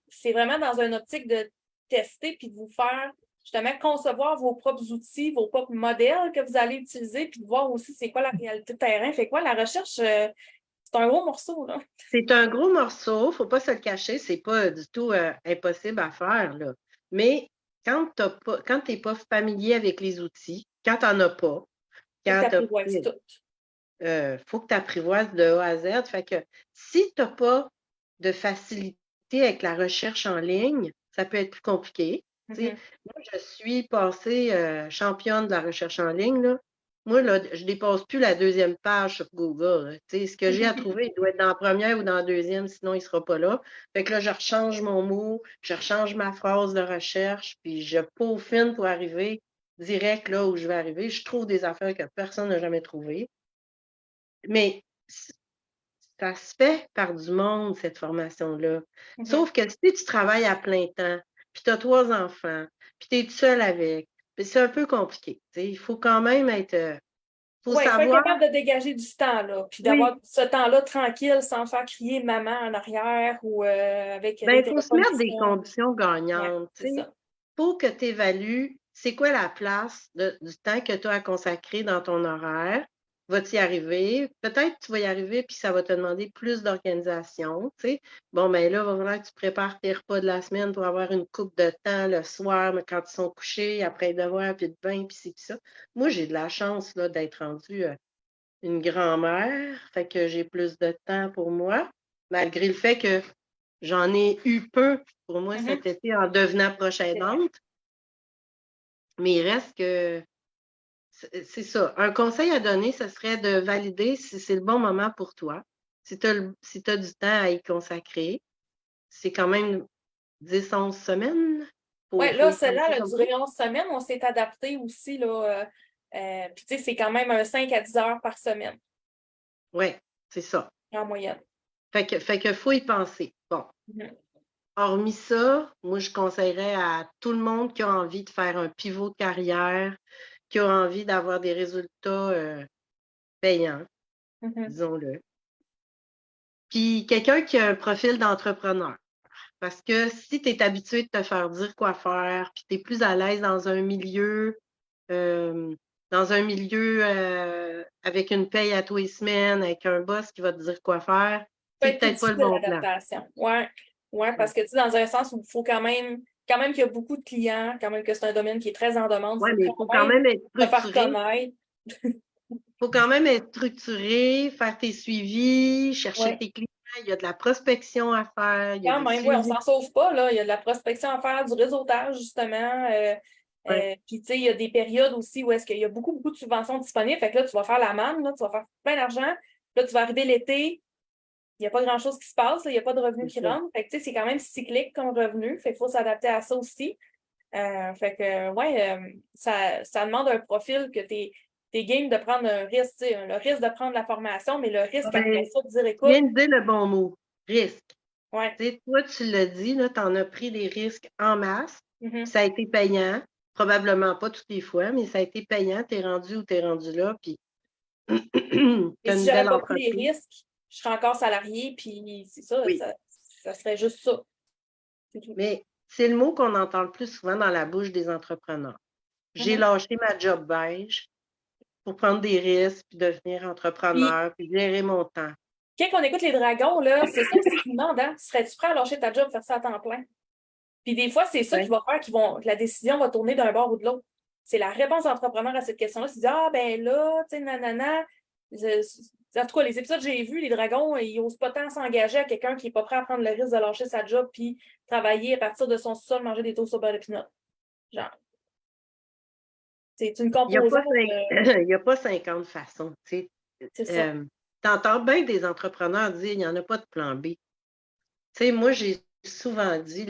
c'est vraiment dans une optique de tester puis de vous faire justement concevoir vos propres outils, vos propres modèles que vous allez utiliser, puis de voir aussi c'est quoi la réalité de terrain. Fait quoi, la recherche, c'est un gros morceau, là. C'est un gros morceau, faut pas se le cacher, c'est pas du tout impossible à faire, là. Mais quand t'es pas familier avec les outils, quand t'en as pas, Faut que quand tu t'as apprivoises tout. faut que tu apprivoises de A à Z. Fait que si tu n'as pas de facilité avec la recherche en ligne, ça peut être plus compliqué. Mhm. Moi, je suis passée championne de la recherche en ligne, là. Moi, là, je dépasse plus la deuxième page sur Google, là. Ce que j'ai à trouver, il doit être dans la première ou dans la deuxième, sinon il ne sera pas là. Fait que là, je rechange mon mot, je rechange ma phrase de recherche, puis je peaufine pour arriver direct là où je vais arriver. Je trouve des affaires que personne n'a jamais trouvées. Mais ça se fait par du monde, cette formation-là. Mhm. Sauf que si tu travailles à plein temps, puis tu as 3 enfants, puis tu es seul avec, puis c'est un peu compliqué. Il faut quand même être. Faut Oui, il faut être savoir. capable de dégager du temps, là, puis d'avoir Oui, ce temps-là tranquille sans faire crier maman en arrière ou avec ben des il faut se téléphones mettre qui des sonnent. conditions Ouais, gagnantes. c'est Il ça. faut que tu évalues c'est quoi la place du temps que tu as à consacrer dans ton horaire. Vas-tu y arriver? Peut-être que tu vas y arriver puis ça va te demander plus d'organisation. Bon, ben là, il va falloir que tu prépares tes repas de la semaine pour avoir une coupe de temps le soir, mais quand ils sont couchés, après le devoir, puis de bain, puis ci, puis ça. Moi, j'ai de la chance là, d'être rendue une grand-mère, fait que j'ai plus de temps pour moi, malgré le fait que j'en ai eu peu pour moi Mhm. cet été en devenant proche C'est vrai. aidante. Mais il reste que c'est ça. Un conseil à donner, ce serait de valider si c'est le bon moment pour toi. Si tu as du temps à y consacrer, c'est quand même 10-11 semaines. Oui, Faut là, y penser celle-là, elle a comme ça. duré 11 semaines. On s'est adapté aussi, là. Puis, tu sais, c'est quand même un 5 à 10 heures par semaine, Oui, c'est ça. en moyenne. Fait que faut y penser. Bon. Mhm. Hormis ça, moi, je conseillerais à tout le monde qui a envie de faire un pivot de carrière, qui a envie d'avoir des résultats payants, Mhm. disons-le. Puis quelqu'un qui a un profil d'entrepreneur. Parce que si tu es habitué de te faire dire quoi faire, puis tu es plus à l'aise euh, dans un milieu avec une paye à tous les semaines, avec un boss qui va te dire quoi faire, peut c'est être plus peut-être pas le difficile bon plan. l'adaptation. Ouais. Ouais, parce que tu sais, dans un sens où il faut quand même qu'il y a beaucoup de clients, quand même que c'est un domaine qui est très en demande, il Oui, faut mais il faut quand quand même même être se faire structuré. connaître. Il faut quand même être structuré, faire tes suivis, chercher Ouais. tes clients. Il y a de la prospection à faire, il y a Quand des même, oui, on suivis. s'en sauve pas, là. Il y a de la prospection à faire, du réseautage, justement. Ouais. Puis, tu sais, il y a des périodes aussi où est-ce qu'il y a beaucoup, beaucoup de subventions disponibles. Fait que là, tu vas faire la manne, là, tu vas faire plein d'argent. Là, tu vas arriver l'été, il n'y a pas grand-chose qui se passe, là, il n'y a pas de revenus qui C'est ça. rentrent. Fait que, tu sais, c'est quand même cyclique comme revenu. Fait qu'il faut s'adapter à ça aussi. Fait que, ouais, ça demande un profil que t'es game de prendre un risque, tu sais, le risque de prendre la formation, mais le Ah risque après ben, ça, de dire, tu écoute, viens de dire le bon mot, risque. ouais, Tu sais, toi, tu l'as dit, tu en as pris des risques en masse. mhm. Ça a été payant. Probablement pas toutes les fois, mais ça a été payant. Tu es rendu où tu es rendu là, puis tu Et as si une j'avais belle pas pris les entreprise. risques, je serais encore salarié, puis c'est ça, Oui. ça serait juste ça. C'est tout. Mais c'est le mot qu'on entend le plus souvent dans la bouche des entrepreneurs. J'ai Mhm. lâché ma job beige pour prendre des risques, puis devenir Puis, entrepreneur, puis gérer mon temps. quand on écoute les dragons, là, c'est ça aussi qu'ils demandent, hein? Serais-tu prêt à lâcher ta job, faire ça à temps plein? Puis des fois, c'est ça qui Ouais. va faire que la décision va tourner d'un bord ou de l'autre. C'est la réponse d'entrepreneur à cette question-là. C'est de dire, ah, ben là, tu sais, nanana. En tout cas, les épisodes que j'ai vus, les dragons, ils n'osent pas tant s'engager à quelqu'un qui n'est pas prêt à prendre le risque de lâcher sa job puis travailler à partir de son sol, manger des toasts au beurre de pinot. Genre, c'est une Il n'y a, pas composante. il y a pas 50 façons. Tu C'est ça. sais. T'entends bien des entrepreneurs dire il n'y en a pas de plan B. Tu sais, moi, j'ai souvent dit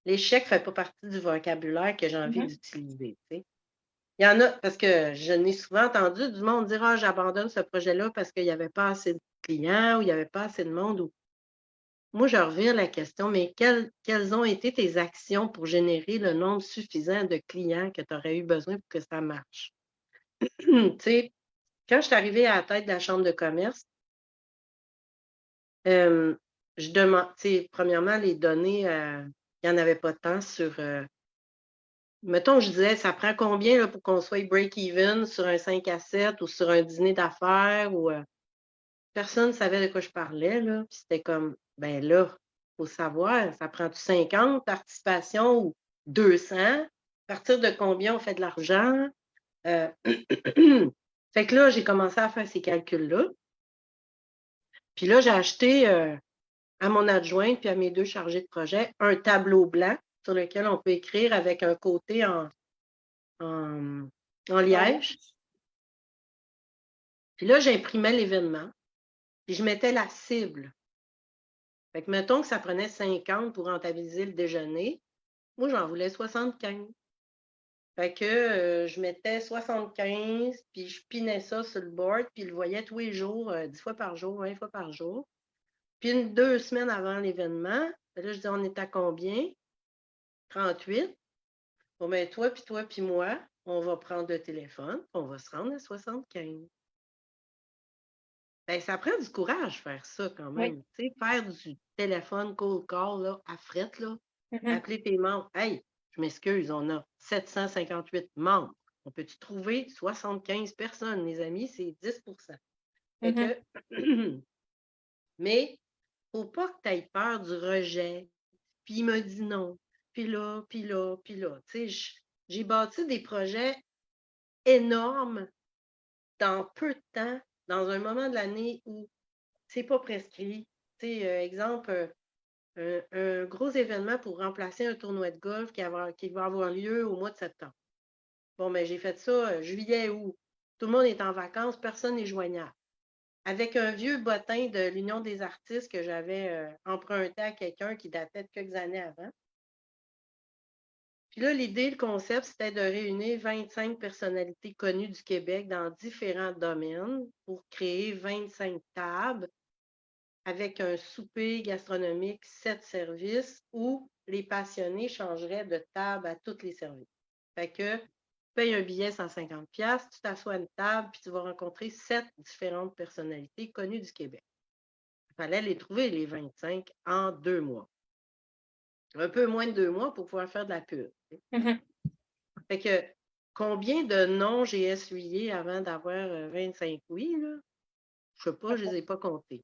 l'échec ne fait pas partie du vocabulaire que j'ai envie Mhm. d'utiliser. Tu sais. Il y en a, parce que je n'ai souvent entendu du monde dire ah, j'abandonne ce projet-là parce qu'il n'y avait pas assez de clients ou il n'y avait pas assez de monde. Moi, je revire la question, mais quelles ont été tes actions pour générer le nombre suffisant de clients que tu aurais eu besoin pour que ça marche? Tu sais, quand je suis arrivée à la tête de la Chambre de commerce, je demande, tu sais, premièrement, les données, il n'y en avait pas tant sur. Mettons, je disais, ça prend combien là, pour qu'on soit break-even sur un 5 à 7 ou sur un dîner d'affaires ou personne ne savait de quoi je parlais, là. Puis c'était comme, ben là, il faut savoir, ça prend-tu 50 participations ou 200? À partir de combien on fait de l'argent? Euh, Fait que là, j'ai commencé à faire ces calculs-là. Puis là, j'ai acheté à mon adjointe puis à mes deux chargés de projet un tableau blanc sur lequel on peut écrire avec un côté en, en liège. Puis là, j'imprimais l'événement, puis je mettais la cible. Fait que mettons que ça prenait 50 pour rentabiliser le déjeuner. Moi, j'en voulais 75. Fait que je mettais 75, puis je pinais ça sur le board, puis je le voyais tous les jours, 10 fois par jour, 20 fois par jour. Puis 2 semaines avant l'événement, ben là, je dis, on est à combien? 38. Bon, ben toi, puis moi, on va prendre le téléphone, on va se rendre à 75. Ben, ça prend du courage faire ça quand Oui. même. Tu sais, faire du téléphone cold call là, à frette, là, Mhm. appeler tes membres. Hey, je m'excuse, on a 758 membres. On peut-tu trouver 75 personnes, les amis? C'est 10. Fait Mhm. que, mais, faut pas que tu aies peur du rejet. Puis il m'a dit non. Puis là, puis là, puis là. Tu sais, j'ai bâti des projets énormes dans peu de temps, dans un moment de l'année où c'est pas prescrit. Tu sais, exemple, un gros événement pour remplacer un tournoi de golf qui va avoir lieu au mois de septembre. Bon, mais j'ai fait ça juillet, août. Tout le monde est en vacances, personne n'est joignable. Avec un vieux bottin de l'Union des artistes que j'avais emprunté à quelqu'un qui datait de quelques années avant. Puis là, l'idée, le concept, c'était de réunir 25 personnalités connues du Québec dans différents domaines pour créer 25 tables avec un souper gastronomique, 7 services, où les passionnés changeraient de table à tous les services. Fait que tu payes un billet 150$, tu t'assois à une table, puis tu vas rencontrer 7 différentes personnalités connues du Québec. Il fallait les trouver, les 25, en 2 mois. Un peu moins de 2 mois pour pouvoir faire de la pub. Mhm. Fait que combien de noms j'ai essuyé avant d'avoir 25 oui, là? Je sais pas, je ne les ai pas comptés.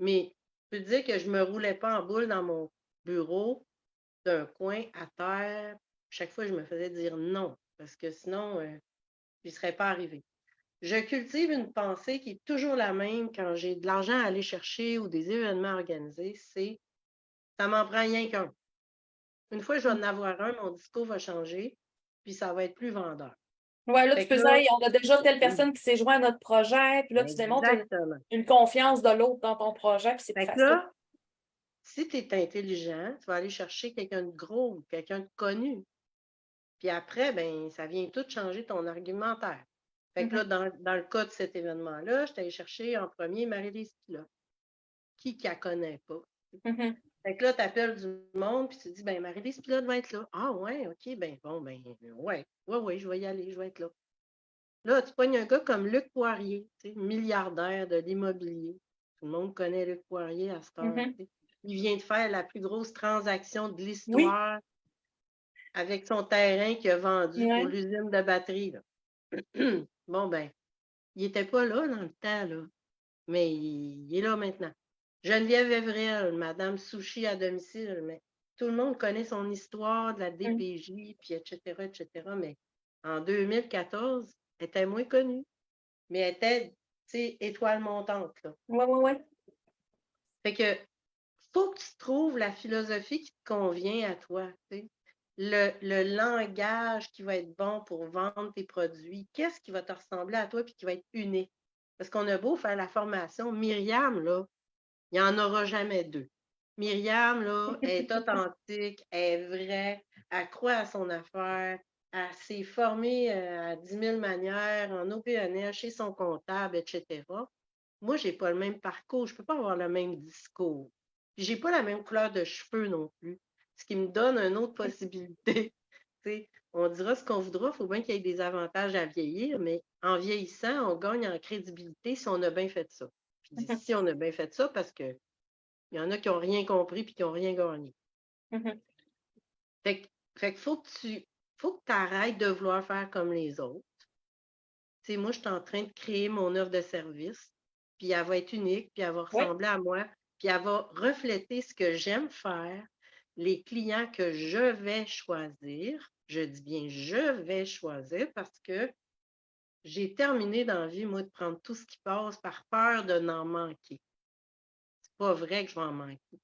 Mais Je peux te dire que je me roulais pas en boule dans mon bureau, d'un coin à terre. Chaque fois, je me faisais dire non, parce que sinon, je n'y serais pas arrivée. Je cultive une pensée qui est toujours la même quand j'ai de l'argent à aller chercher ou des événements organisés, c'est ça m'en prend rien qu'un. Une fois que je vais en avoir un, mon discours va changer, puis ça va être plus vendeur. Ouais, là, tu Fait peux que dire, là, hey, on a déjà telle personne qui s'est jointe à notre projet, puis là, tu démontres exactement. une confiance de l'autre dans ton projet, puis c'est plus Fait que facile. là, si tu es intelligent, tu vas aller chercher quelqu'un de gros, quelqu'un de connu. Puis après, ben, ça vient tout changer ton argumentaire. Fait que là, Mhm, dans le cas de cet événement-là, je suis allée chercher en premier Marie-Lise Pilote. Qui la connaît pas? mhm. Fait que là, tu appelles du monde, puis tu dis, ben, Marie-Lise Pilote va être là. Ah, ouais, OK, ben, bon, ben, ouais, je vais y aller, je vais être là. Là, tu pognes un gars comme Luc Poirier, tu sais, milliardaire de l'immobilier. Tout le monde connaît Luc Poirier à cette heure. Mhm. Tu sais. Il vient de faire la plus grosse transaction de Oui, l'histoire avec son terrain qu'il a vendu pour ouais. l'usine de batterie, là. Bon, ben, il n'était pas là dans le temps, là, mais il est là maintenant. Geneviève Evrel, Madame Sushi à domicile, mais tout le monde connaît son histoire de la Mm. DPJ, puis etc., mais en 2014, elle était moins connue, mais elle était, tu sais, étoile montante, là. Ouais, ouais, ouais. Fait que, faut que tu trouves la philosophie qui te convient à toi, tu sais. Le langage qui va être bon pour vendre tes produits, qu'est-ce qui va te ressembler à toi puis qui va être unique? Parce qu'on a beau faire la formation, Myriam, là, il n'y en aura jamais deux. Myriam, là, est authentique, est vraie, elle croit à son affaire, elle s'est formée à 10 000 manières en OPNL, chez son comptable, etc. Moi, je n'ai pas le même parcours, je ne peux pas avoir le même discours. Puis, je n'ai pas la même couleur de cheveux non plus, ce qui me donne une autre possibilité. Tu sais, on dira ce qu'on voudra, il faut bien qu'il y ait des avantages à vieillir, mais en vieillissant, on gagne en crédibilité si on a bien fait ça. Je dis Mhm, si on a bien fait ça parce qu'il y en a qui n'ont rien compris et qui n'ont rien gagné. mhm. Fait que, faut que tu arrêtes de vouloir faire comme les autres. Tu sais, moi, je suis en train de créer mon offre de service, puis elle va être unique, puis elle va Oui. ressembler à moi, puis elle va refléter ce que j'aime faire, les clients que je vais choisir. Je dis bien je vais choisir parce que j'ai terminé dans la vie, moi, de prendre tout ce qui passe par peur de n'en manquer. C'est pas vrai que je vais en manquer.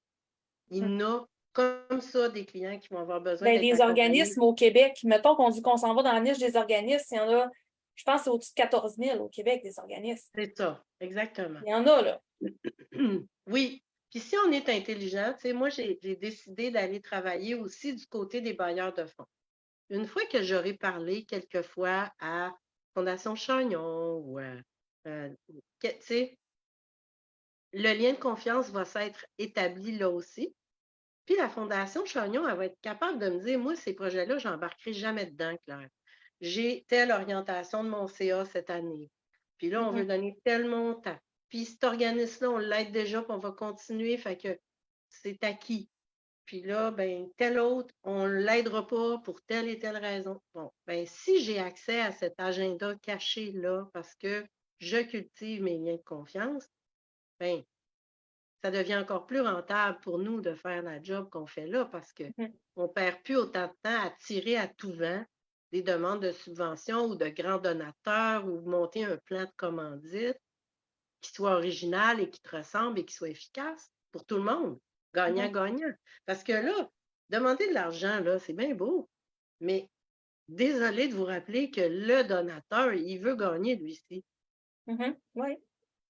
Il y en a comme ça des clients qui vont avoir besoin Ben, d'être des accompagnés. organismes au Québec, mettons qu'on dit qu'on s'en va dans la niche des organismes, il y en a, je pense, que c'est au-dessus de 14 000 au Québec, des organismes. C'est ça, exactement. Il y en a, là. Oui. Puis si on est intelligent, tu sais, moi, j'ai décidé d'aller travailler aussi du côté des bailleurs de fonds. Une fois que j'aurai parlé quelquefois à Fondation Chagnon ou tu sais, le lien de confiance va s'être établi là aussi. Puis la Fondation Chagnon, elle va être capable de me dire, moi, ces projets-là, je n'embarquerai jamais dedans, Claire. J'ai telle orientation de mon CA cette année. Puis là, on veut Mhm, donner tel montant. Puis cet organisme-là, on l'aide déjà, puis on va continuer, fait que c'est acquis. Puis là, ben, tel autre, on ne l'aidera pas pour telle et telle raison. Bon, ben, si j'ai accès à cet agenda caché-là, parce que je cultive mes liens de confiance, ben, ça devient encore plus rentable pour nous de faire la job qu'on fait là parce qu'on mhm. ne perd plus autant de temps à tirer à tout vent des demandes de subventions ou de grands donateurs ou monter un plan de commandite qui soit original et qui te ressemble et qui soit efficace pour tout le monde. Mhm, Gagnant-gagnant. Parce que là, demander de l'argent, là, c'est bien beau, mais désolé de vous rappeler que le donateur, il veut gagner lui-ci. mhm. Oui.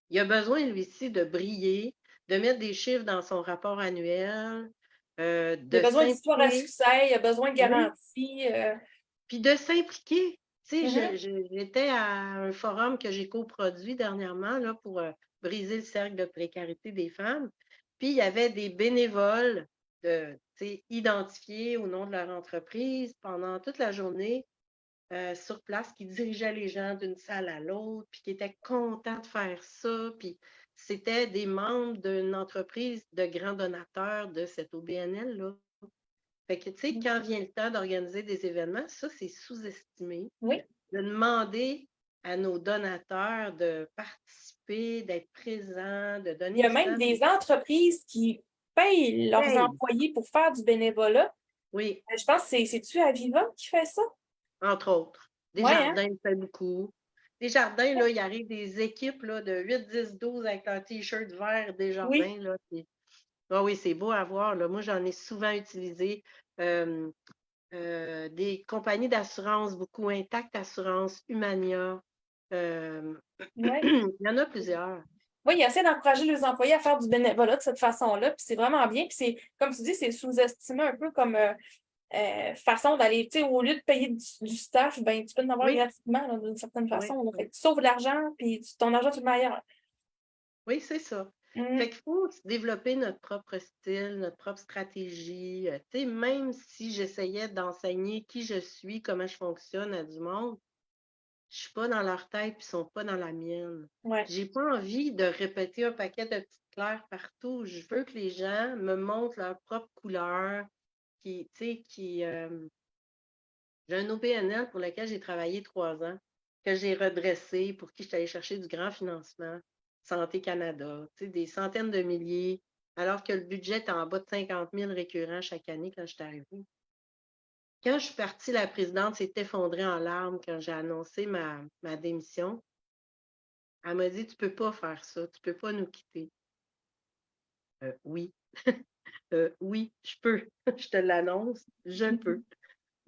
Il a besoin, lui-ci, de briller, de mettre des chiffres dans son rapport annuel, Il y a de besoin d'histoire à s'impliquer, succès, il y a besoin de oui, garantie. puis de s'impliquer. Tu sais, Mhm, j'étais à un forum que j'ai coproduit dernièrement là, pour briser le cercle de précarité des femmes. Puis il y avait des bénévoles tu sais, identifiés au nom de leur entreprise pendant toute la journée sur place qui dirigeait les gens d'une salle à l'autre, puis qui étaient contents de faire ça. Puis c'était des membres d'une entreprise de grands donateurs de cette OBNL-là. Fait que, tu sais, mhm. quand vient le temps d'organiser des événements, ça, c'est sous-estimé. Oui. De demander à nos donateurs de participer, d'être présents, de Il y donner a du même temps. des entreprises qui payent leurs Hey! employés pour faire du bénévolat. Oui, Je pense que c'est-tu Aviva qui fait ça? entre autres. Oui, hein? Desjardins fait beaucoup. Desjardins, là, il arrive des équipes là, de 8, 10, 12 avec leur T-shirt vert Oui. Desjardins. Là, ah oui, c'est beau à voir. Là. Moi, j'en ai souvent utilisé. Euh, des compagnies d'assurance, beaucoup Intact Assurance, Humania. euh, Ouais. il y en a plusieurs. Oui, ils essaient d'encourager les employés à faire du bénévolat de cette façon-là, puis c'est vraiment bien. Puis c'est, comme tu dis, c'est sous-estimé un peu comme façon d'aller, tu sais, au lieu de payer du staff, ben, tu peux en avoir Oui, gratuitement là, d'une certaine oui, façon. Là. Fait oui. que tu sauves de l'argent, puis ton argent, tu le mets ailleurs. Oui, c'est ça. Fait qu'il faut développer notre propre style, notre propre stratégie. Tu sais, même si j'essayais d'enseigner qui je suis, comment je fonctionne à du monde, je suis pas dans leur tête puis ils sont pas dans la mienne. Ouais. J'ai pas envie de répéter un paquet de petites clairs partout. Je veux que les gens me montrent leur propre couleur, qui, tu sais, j'ai un OBNL pour lequel j'ai travaillé 3 ans, que j'ai redressé, pour qui je suis allée chercher du grand financement, Santé Canada, tu sais, des centaines de milliers, alors que le budget est en bas de 50 000 récurrents chaque année quand je suis arrivée. Quand je suis partie, la présidente s'est effondrée en larmes quand j'ai annoncé ma démission. Elle m'a dit, tu peux pas faire ça, tu peux pas nous quitter. Oui, oui, je peux, je te l'annonce, je peux.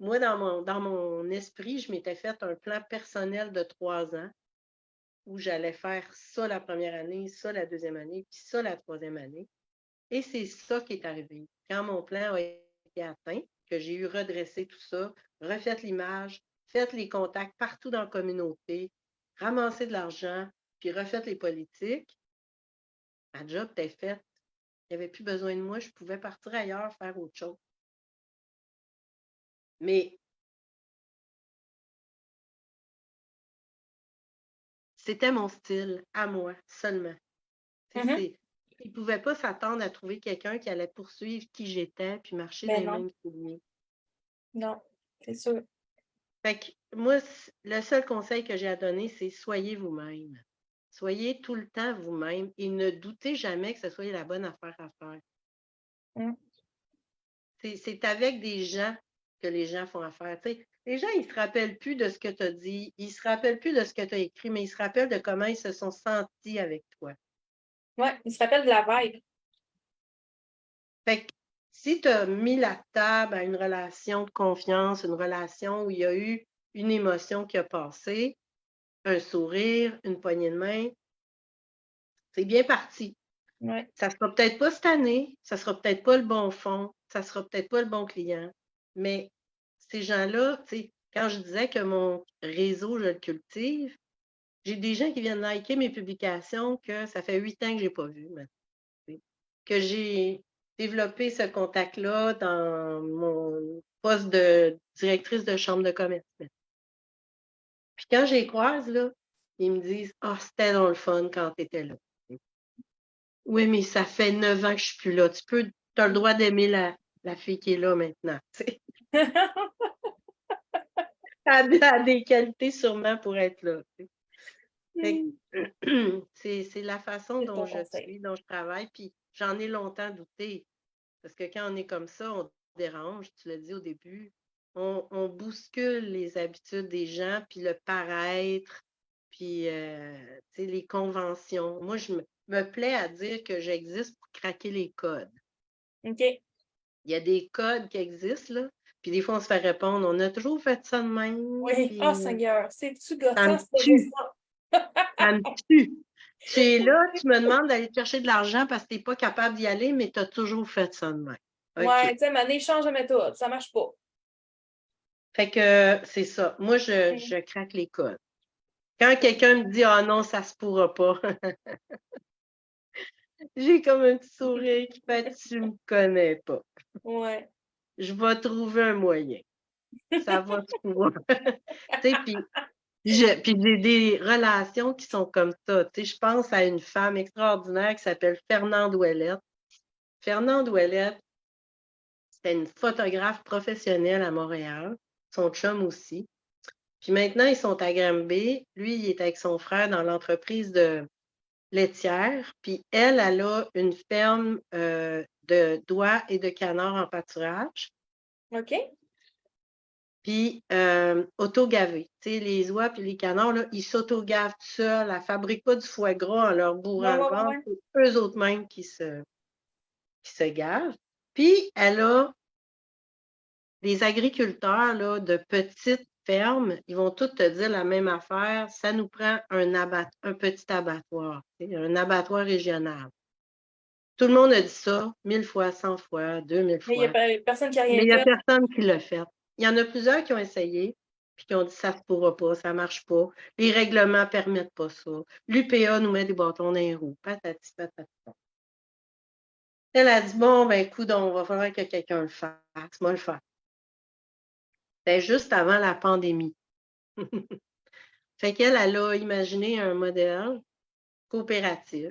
Moi, dans mon esprit, je m'étais fait un plan personnel de 3 ans où j'allais faire ça la première année, ça la deuxième année, puis ça la troisième année. Et c'est ça qui est arrivé. Quand mon plan a été atteint, que j'ai eu redressé tout ça, refait l'image, fait les contacts partout dans la communauté, ramassé de l'argent, puis refait les politiques, ma job était faite. Il n'y avait plus besoin de moi, je pouvais partir ailleurs, faire autre chose. Mais c'était mon style, à moi seulement. Mhm. Ils ne pouvaient pas s'attendre à trouver quelqu'un qui allait poursuivre qui j'étais puis marcher dans Ben les non, mêmes souliers. non, c'est sûr. Fait que moi, le seul conseil que j'ai à donner, c'est soyez vous-même. Soyez tout le temps vous-même et ne doutez jamais que ce soit la bonne affaire à faire. Mm. C'est avec des gens que les gens font affaire. T'sais, les gens, ils ne se rappellent plus de ce que tu as dit, ils ne se rappellent plus de ce que tu as écrit, mais ils se rappellent de comment ils se sont sentis avec toi. Ouais, il se rappelle de la vibe. Fait que si tu as mis la table à une relation de confiance, une relation où il y a eu une émotion qui a passé, un sourire, une poignée de main, c'est bien parti. Ouais. Ça ne sera peut-être pas cette année, ça ne sera peut-être pas le bon fond, ça ne sera peut-être pas le bon client, mais ces gens-là, tu sais, quand je disais que mon réseau, je le cultive, j'ai des gens qui viennent liker mes publications que ça fait 8 ans que je n'ai pas vues maintenant. Que j'ai développé ce contact-là dans mon poste de directrice de chambre de commerce. Puis quand je les croise, là, ils me disent ah, c'était dans le fun quand tu étais là. Oui, mais ça fait 9 ans que je suis plus là. Tu as le droit d'aimer la fille qui est là maintenant. Elle a des qualités sûrement pour être là. C'est la façon C'est dont ton je conseil. suis, dont je travaille, puis j'en ai longtemps douté. Parce que quand on est comme ça, on dérange, tu l'as dit au début, on bouscule les habitudes des gens, puis le paraître, puis les conventions. Moi, je me plais à dire que j'existe pour craquer les codes. OK. Il y a des codes qui existent, là, puis des fois, on se fait répondre, on a toujours fait ça de même, Oui. puis Oh, Seigneur, c'est-tu ça gossant, me c'est pas juste tue, ça. ça me tue. Tu es là, tu me demandes d'aller te chercher de l'argent parce que tu n'es pas capable d'y aller, mais tu as toujours fait ça de même. Ouais, OK. tu sais, Mané, change de méthode, ça marche pas. Fait que c'est ça. Moi, je craque les codes. Quand quelqu'un me dit ah non, ça se pourra pas, j'ai comme un petit sourire qui fait tu me connais pas. Ouais. Je vais trouver un moyen. Ça va se pouvoir. Tu sais, puis j'ai des relations qui sont comme ça. Tu sais, je pense à une femme extraordinaire qui s'appelle Fernande Ouellette. Fernande Ouellette, c'était une photographe professionnelle à Montréal, son chum aussi. Puis maintenant, ils sont à Granby. Lui, il est avec son frère dans l'entreprise de laitière. Puis elle a une ferme de d'oies et de canards en pâturage. OK. Puis auto-gavé. Tu sais, les oies puis les canards, là, ils s'auto-gavent tout seuls. Elle ne fabrique pas du foie gras en leur Ouais, bourrant le ouais, ventre. ouais. C'est eux autres mêmes qui se gavent. Puis elle a les agriculteurs là, de petites fermes, ils vont tous te dire la même affaire. Ça nous prend un petit abattoir, un abattoir régional. Tout le monde a dit ça 1000 fois, 100 fois, 2000 Mais il n'y a fois. personne qui a Mais rien il n'y a fait. personne qui l'a fait. Il y en a plusieurs qui ont essayé, puis qui ont dit ça ne se pourra pas, ça ne marche pas. Les règlements ne permettent pas ça. L'UPA nous met des bâtons dans les roues. Patati, patati. Elle a dit bon, ben écoute, on va falloir que quelqu'un le fasse. Moi, le faire. C'était juste avant la pandémie. Fait qu'elle, elle a imaginé un modèle coopératif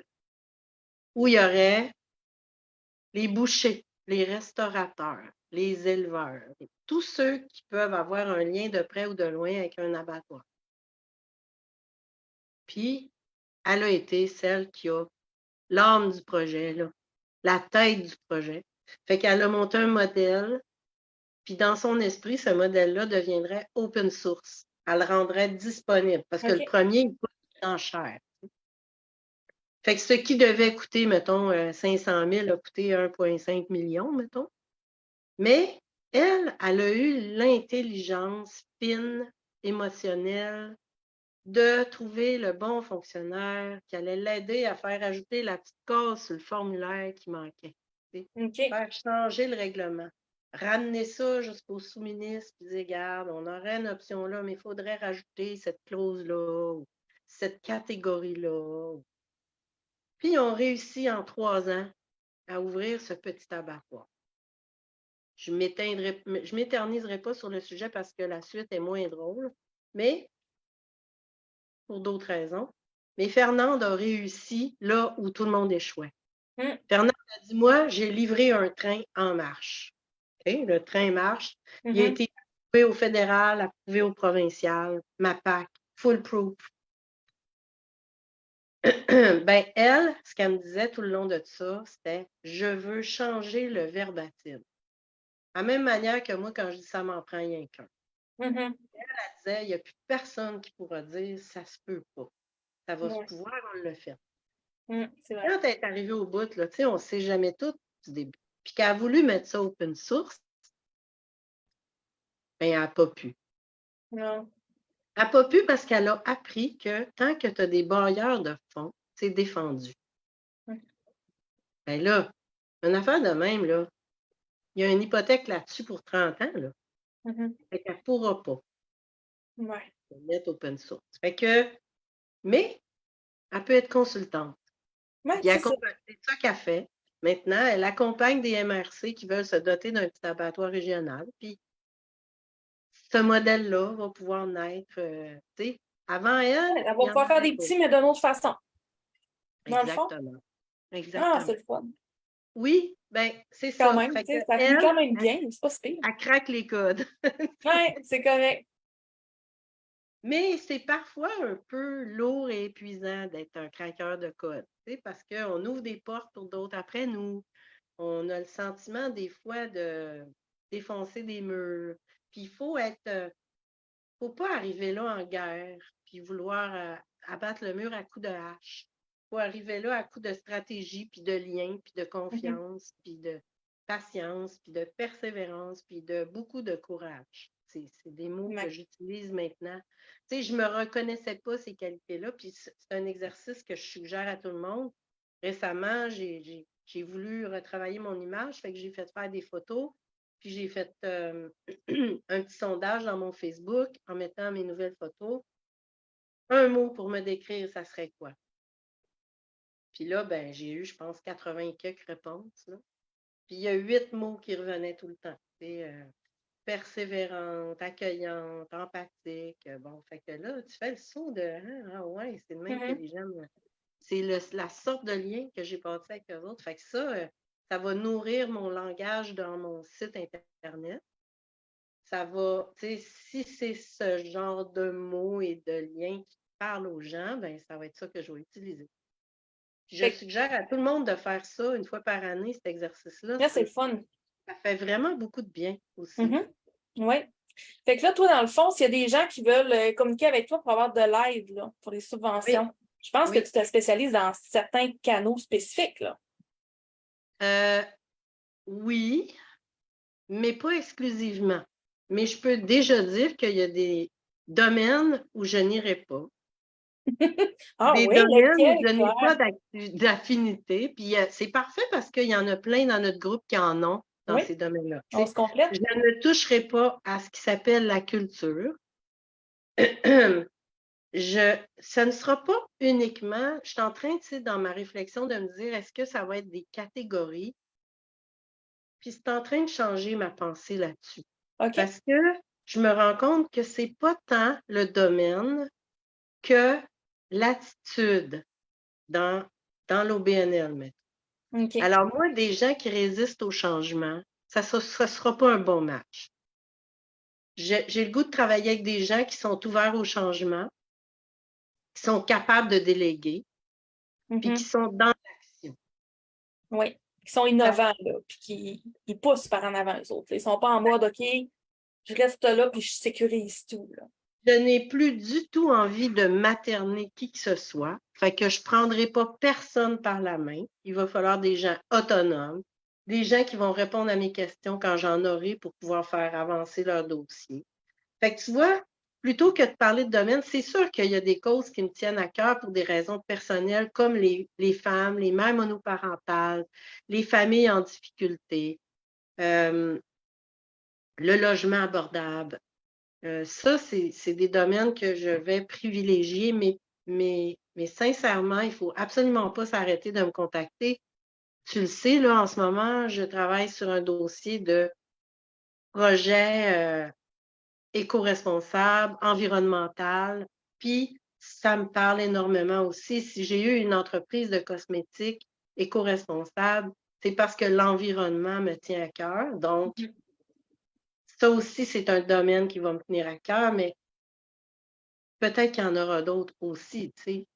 où il y aurait les bouchers, les restaurateurs, les éleveurs, tous ceux qui peuvent avoir un lien de près ou de loin avec un abattoir. Puis, elle a été celle qui a l'âme du projet, là, la tête du projet. Fait qu'elle a monté un modèle, puis dans son esprit, ce modèle-là deviendrait open source. Elle le rendrait disponible parce que le OK. premier, il coûte en cher. Fait que ce qui devait coûter, mettons, 500 000 a coûté 1,5 million, mettons. Mais elle a eu l'intelligence fine, émotionnelle, de trouver le bon fonctionnaire qui allait l'aider à faire ajouter la petite case sur le formulaire qui manquait. OK. Faire changer le règlement. Ramener ça jusqu'au sous-ministre et dire, regarde, on aurait une option là, mais il faudrait rajouter cette clause-là, ou cette catégorie-là. Puis, ils ont réussi en 3 ans à ouvrir ce petit abattoir. Je ne m'éterniserai pas sur le sujet parce que la suite est moins drôle, mais pour d'autres raisons. Mais Fernande a réussi là où tout le monde échouait. Fernande a dit, moi, j'ai livré un train en marche. Okay? Le train marche. Il a été approuvé au fédéral, approuvé au provincial, ma PAC, full proof. Ben, elle, ce qu'elle me disait tout le long de ça, c'était je veux changer le verbatim. De la même manière que moi, quand je dis ça m'en prend rien qu'un. Elle disait il n'y a plus personne qui pourra dire ça se peut pas. Ça va se pouvoir, on le fait. C'est vrai. Quand elle est arrivée au bout, là, on ne sait jamais tout du début. Puis qu'elle a voulu mettre ça open source, ben, elle n'a pas pu. Non. Elle n'a pas pu parce qu'elle a appris que tant que tu as des bailleurs de fonds, c'est défendu. Ben là, une affaire de même, là, il y a une hypothèque là-dessus pour 30 ans. Là. Fait qu'elle ne pourra pas mettre open source. Fait que, mais elle peut être consultante. Ouais, Puis c'est ça. c'est ça qu'elle fait. Maintenant, elle accompagne des MRC qui veulent se doter d'un petit abattoir régional. Puis ce modèle-là va pouvoir naître. Tu sais, avant elle, Elle va il y en pouvoir faire avait des pas. petits, mais d'une autre façon. Dans le fond. Exactement. Ah, Exactement. c'est le fun. Oui, ben c'est Quand ça. même, Fait tu que sais, ça finit elle, quand même bien, c'est pas si pire. elle craque les codes. Ouais, c'est correct. Mais c'est parfois un peu lourd et épuisant d'être un craqueur de code, tu sais, parce qu'on ouvre des portes pour d'autres après nous. On a le sentiment des fois de défoncer des murs. Puis il faut pas arriver là en guerre, puis vouloir abattre le mur à coups de hache. Il faut arriver là à coups de stratégie, puis de lien, puis de confiance, puis de patience, puis de persévérance, puis de beaucoup de courage. C'est des mots que j'utilise maintenant. Tu sais, je ne me reconnaissais pas ces qualités-là, puis c'est un exercice que je suggère à tout le monde. Récemment, j'ai voulu retravailler mon image, fait que j'ai fait faire des photos, puis j'ai fait un petit sondage dans mon Facebook en mettant mes nouvelles photos. Un mot pour me décrire, ça serait quoi? Puis là, ben, j'ai eu, je pense, 80 et quelques réponses. Là. Puis il y a 8 mots qui revenaient tout le temps. Persévérante, accueillante, empathique. Bon, fait que là, tu fais le saut de ah ouais, c'est le même que les gens. C'est la sorte de lien que j'ai bâti avec eux autres. Fait que ça va nourrir mon langage dans mon site Internet. ça va, tu sais, si c'est ce genre de mots et de liens qui parlent aux gens, ben ça va être ça que je vais utiliser. Puis je Fait que suggère à tout le monde de faire ça une fois par année, cet exercice-là. là, c'est le fun. Ça fait vraiment beaucoup de bien aussi. Mhm. Oui. Fait que là, toi, dans le fond, s'il y a des gens qui veulent communiquer avec toi pour avoir de l'aide là, pour les Oui, subventions, je pense que oui. tu te spécialises dans certains canaux spécifiques, là. Euh, oui, mais pas exclusivement. Mais je peux déjà dire qu'il y a des domaines où je n'irai pas. Ah Des oui, domaines où lequel, je n'ai pas Claire? d'affinité. Puis c'est parfait parce qu'il y en a plein dans notre groupe qui en ont dans Oui, ces domaines-là. Tu on sais, se complète. je ne toucherai pas à ce qui s'appelle la culture. Ça ne sera pas uniquement, je suis en train, tu sais, dans ma réflexion de me dire, est-ce que ça va être des catégories? Puis c'est en train de changer ma pensée là-dessus. OK. Parce que je me rends compte que c'est pas tant le domaine que l'attitude dans, dans l'OBNL, mettons. OK. Alors, moi, des gens qui résistent au changement, ça ne sera pas un bon match. J'ai le goût de travailler avec des gens qui sont ouverts au changement, qui sont capables de déléguer, puis qui Mhm. sont dans l'action. Oui. Qui sont innovants, là, puis qui ils poussent par en avant eux autres. Ils ne sont pas en mode OK, je reste là, puis je sécurise tout, là. Je n'ai plus du tout envie de materner qui que ce soit. Fait que je ne prendrai pas personne par la main. Il va falloir des gens autonomes, des gens qui vont répondre à mes questions quand j'en aurai pour pouvoir faire avancer leur dossier. Fait que tu vois, plutôt que de parler de domaine, c'est sûr qu'il y a des causes qui me tiennent à cœur pour des raisons personnelles, comme les femmes, les mères monoparentales, les familles en difficulté, le logement abordable. Ça, c'est des domaines que je vais privilégier, mais sincèrement, il ne faut absolument pas s'arrêter de me contacter. Tu le sais, là, en ce moment, je travaille sur un dossier de projet éco-responsable, environnemental, puis ça me parle énormément aussi. Si j'ai eu une entreprise de cosmétiques éco-responsable, c'est parce que l'environnement me tient à cœur. Donc, Mhm. ça aussi, c'est un domaine qui va me tenir à cœur, mais peut-être qu'il y en aura d'autres aussi, tu sais.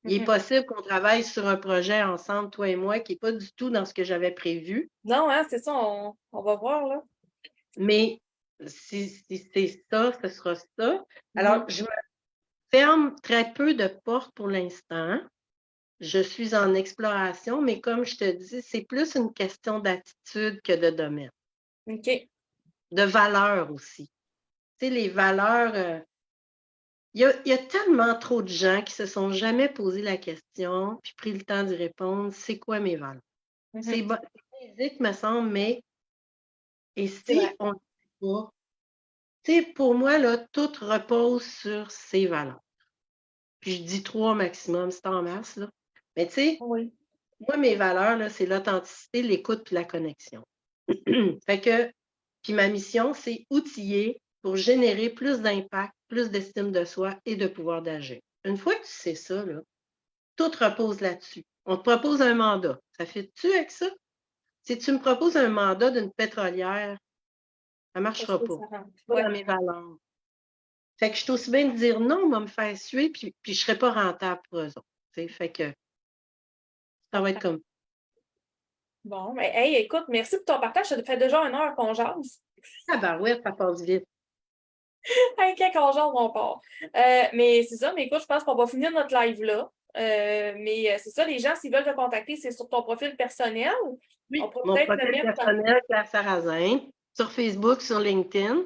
Il est Mhm. possible qu'on travaille sur un projet ensemble, toi et moi, qui n'est pas du tout dans ce que j'avais prévu, Non, hein, c'est ça, on va voir, là. mais si c'est ça, ce sera ça. Alors, Mhm. je me ferme très peu de portes pour l'instant. Je suis en exploration, mais comme je te dis, c'est plus une question d'attitude que de domaine, OK. de valeurs aussi. Tu sais, les valeurs, il y a tellement trop de gens qui se sont jamais posé la question puis pris le temps d'y répondre, c'est quoi mes valeurs? Mhm. C'est basique, me semble, mais et C'est si vrai. on ne sait pas, tu sais, pour moi, là, tout repose sur ces valeurs. Puis je dis 3 maximum, c'est en masse, là. Mais tu sais, Oui. moi, mes valeurs, là, c'est l'authenticité, l'écoute puis la connexion. Fait que, puis ma mission, c'est outiller pour générer plus d'impact, plus d'estime de soi et de pouvoir d'agir. Une fois que tu sais ça, là, tout repose là-dessus. On te propose un mandat. Ça fait-tu avec ça? Si tu me proposes un mandat d'une pétrolière, ça ne Est-ce marchera que pas. ça rentre? Pas Oui. dans mes valeurs. Fait que je suis aussi bien de dire non, on va me faire suer, puis je ne serai pas rentable pour eux autres. T'sais. Fait que ça va être comme Bon, mais hey, écoute, merci pour ton partage. Ça fait déjà 1 heure qu'on jase. ça. Barouette, ça passe vite. Hey, quand on jase, on part. Mais c'est ça, mais écoute, je pense qu'on va finir notre live là. Mais c'est ça, les gens, s'ils veulent te contacter, c'est sur ton profil personnel. On Oui, pourrait mon peut-être le profil mettre. personnel, Claire Sarrazin, sur Facebook, sur LinkedIn.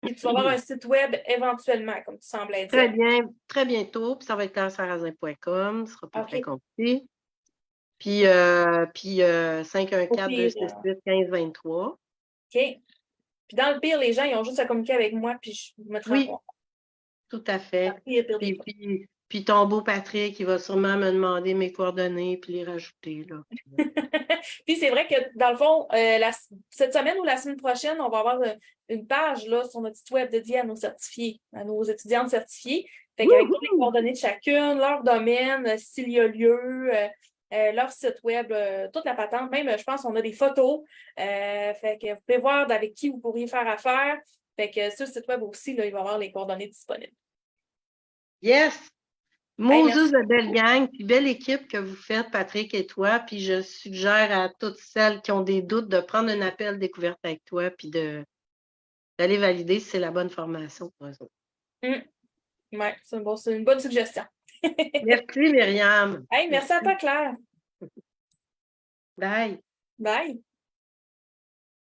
Puis tu vas avoir un site web éventuellement, comme tu semblais Très dire. bien, très bientôt, puis ça va être clairesarrazin.com, ce ne sera pas très OK. compliqué. Puis, 514 Au pire, 268 1523. OK. Puis dans le pire, les gens, ils ont juste à communiquer avec moi, puis je me mettrai en Oui, contact. tout à Dans fait. le pire des Puis, cas. puis, puis ton beau Patrick, il va sûrement me demander mes coordonnées puis les rajouter, là. Puis c'est vrai que dans le fond, cette semaine ou la semaine prochaine, on va avoir une page là, sur notre site web dédiée à nos certifiés, à nos étudiantes certifiées. Fait qu'avec toutes les Wouhou! coordonnées de chacune, leur domaine, s'il y a lieu, leur site web, toute la patente. Même, je pense qu'on a des photos. Fait que vous pouvez voir avec qui vous pourriez faire affaire. Fait que sur le site web aussi, là, il va y avoir les coordonnées disponibles. Yes! Hey, Moses merci. de belle gang, puis belle équipe que vous faites, Patrick et toi. Puis je suggère à toutes celles qui ont des doutes de prendre un appel découverte avec toi, puis d'aller valider si c'est la bonne formation pour eux autres. Oui, c'est une bonne suggestion. Merci, Myriam. Hey, merci à toi, Claire. Bye. Bye.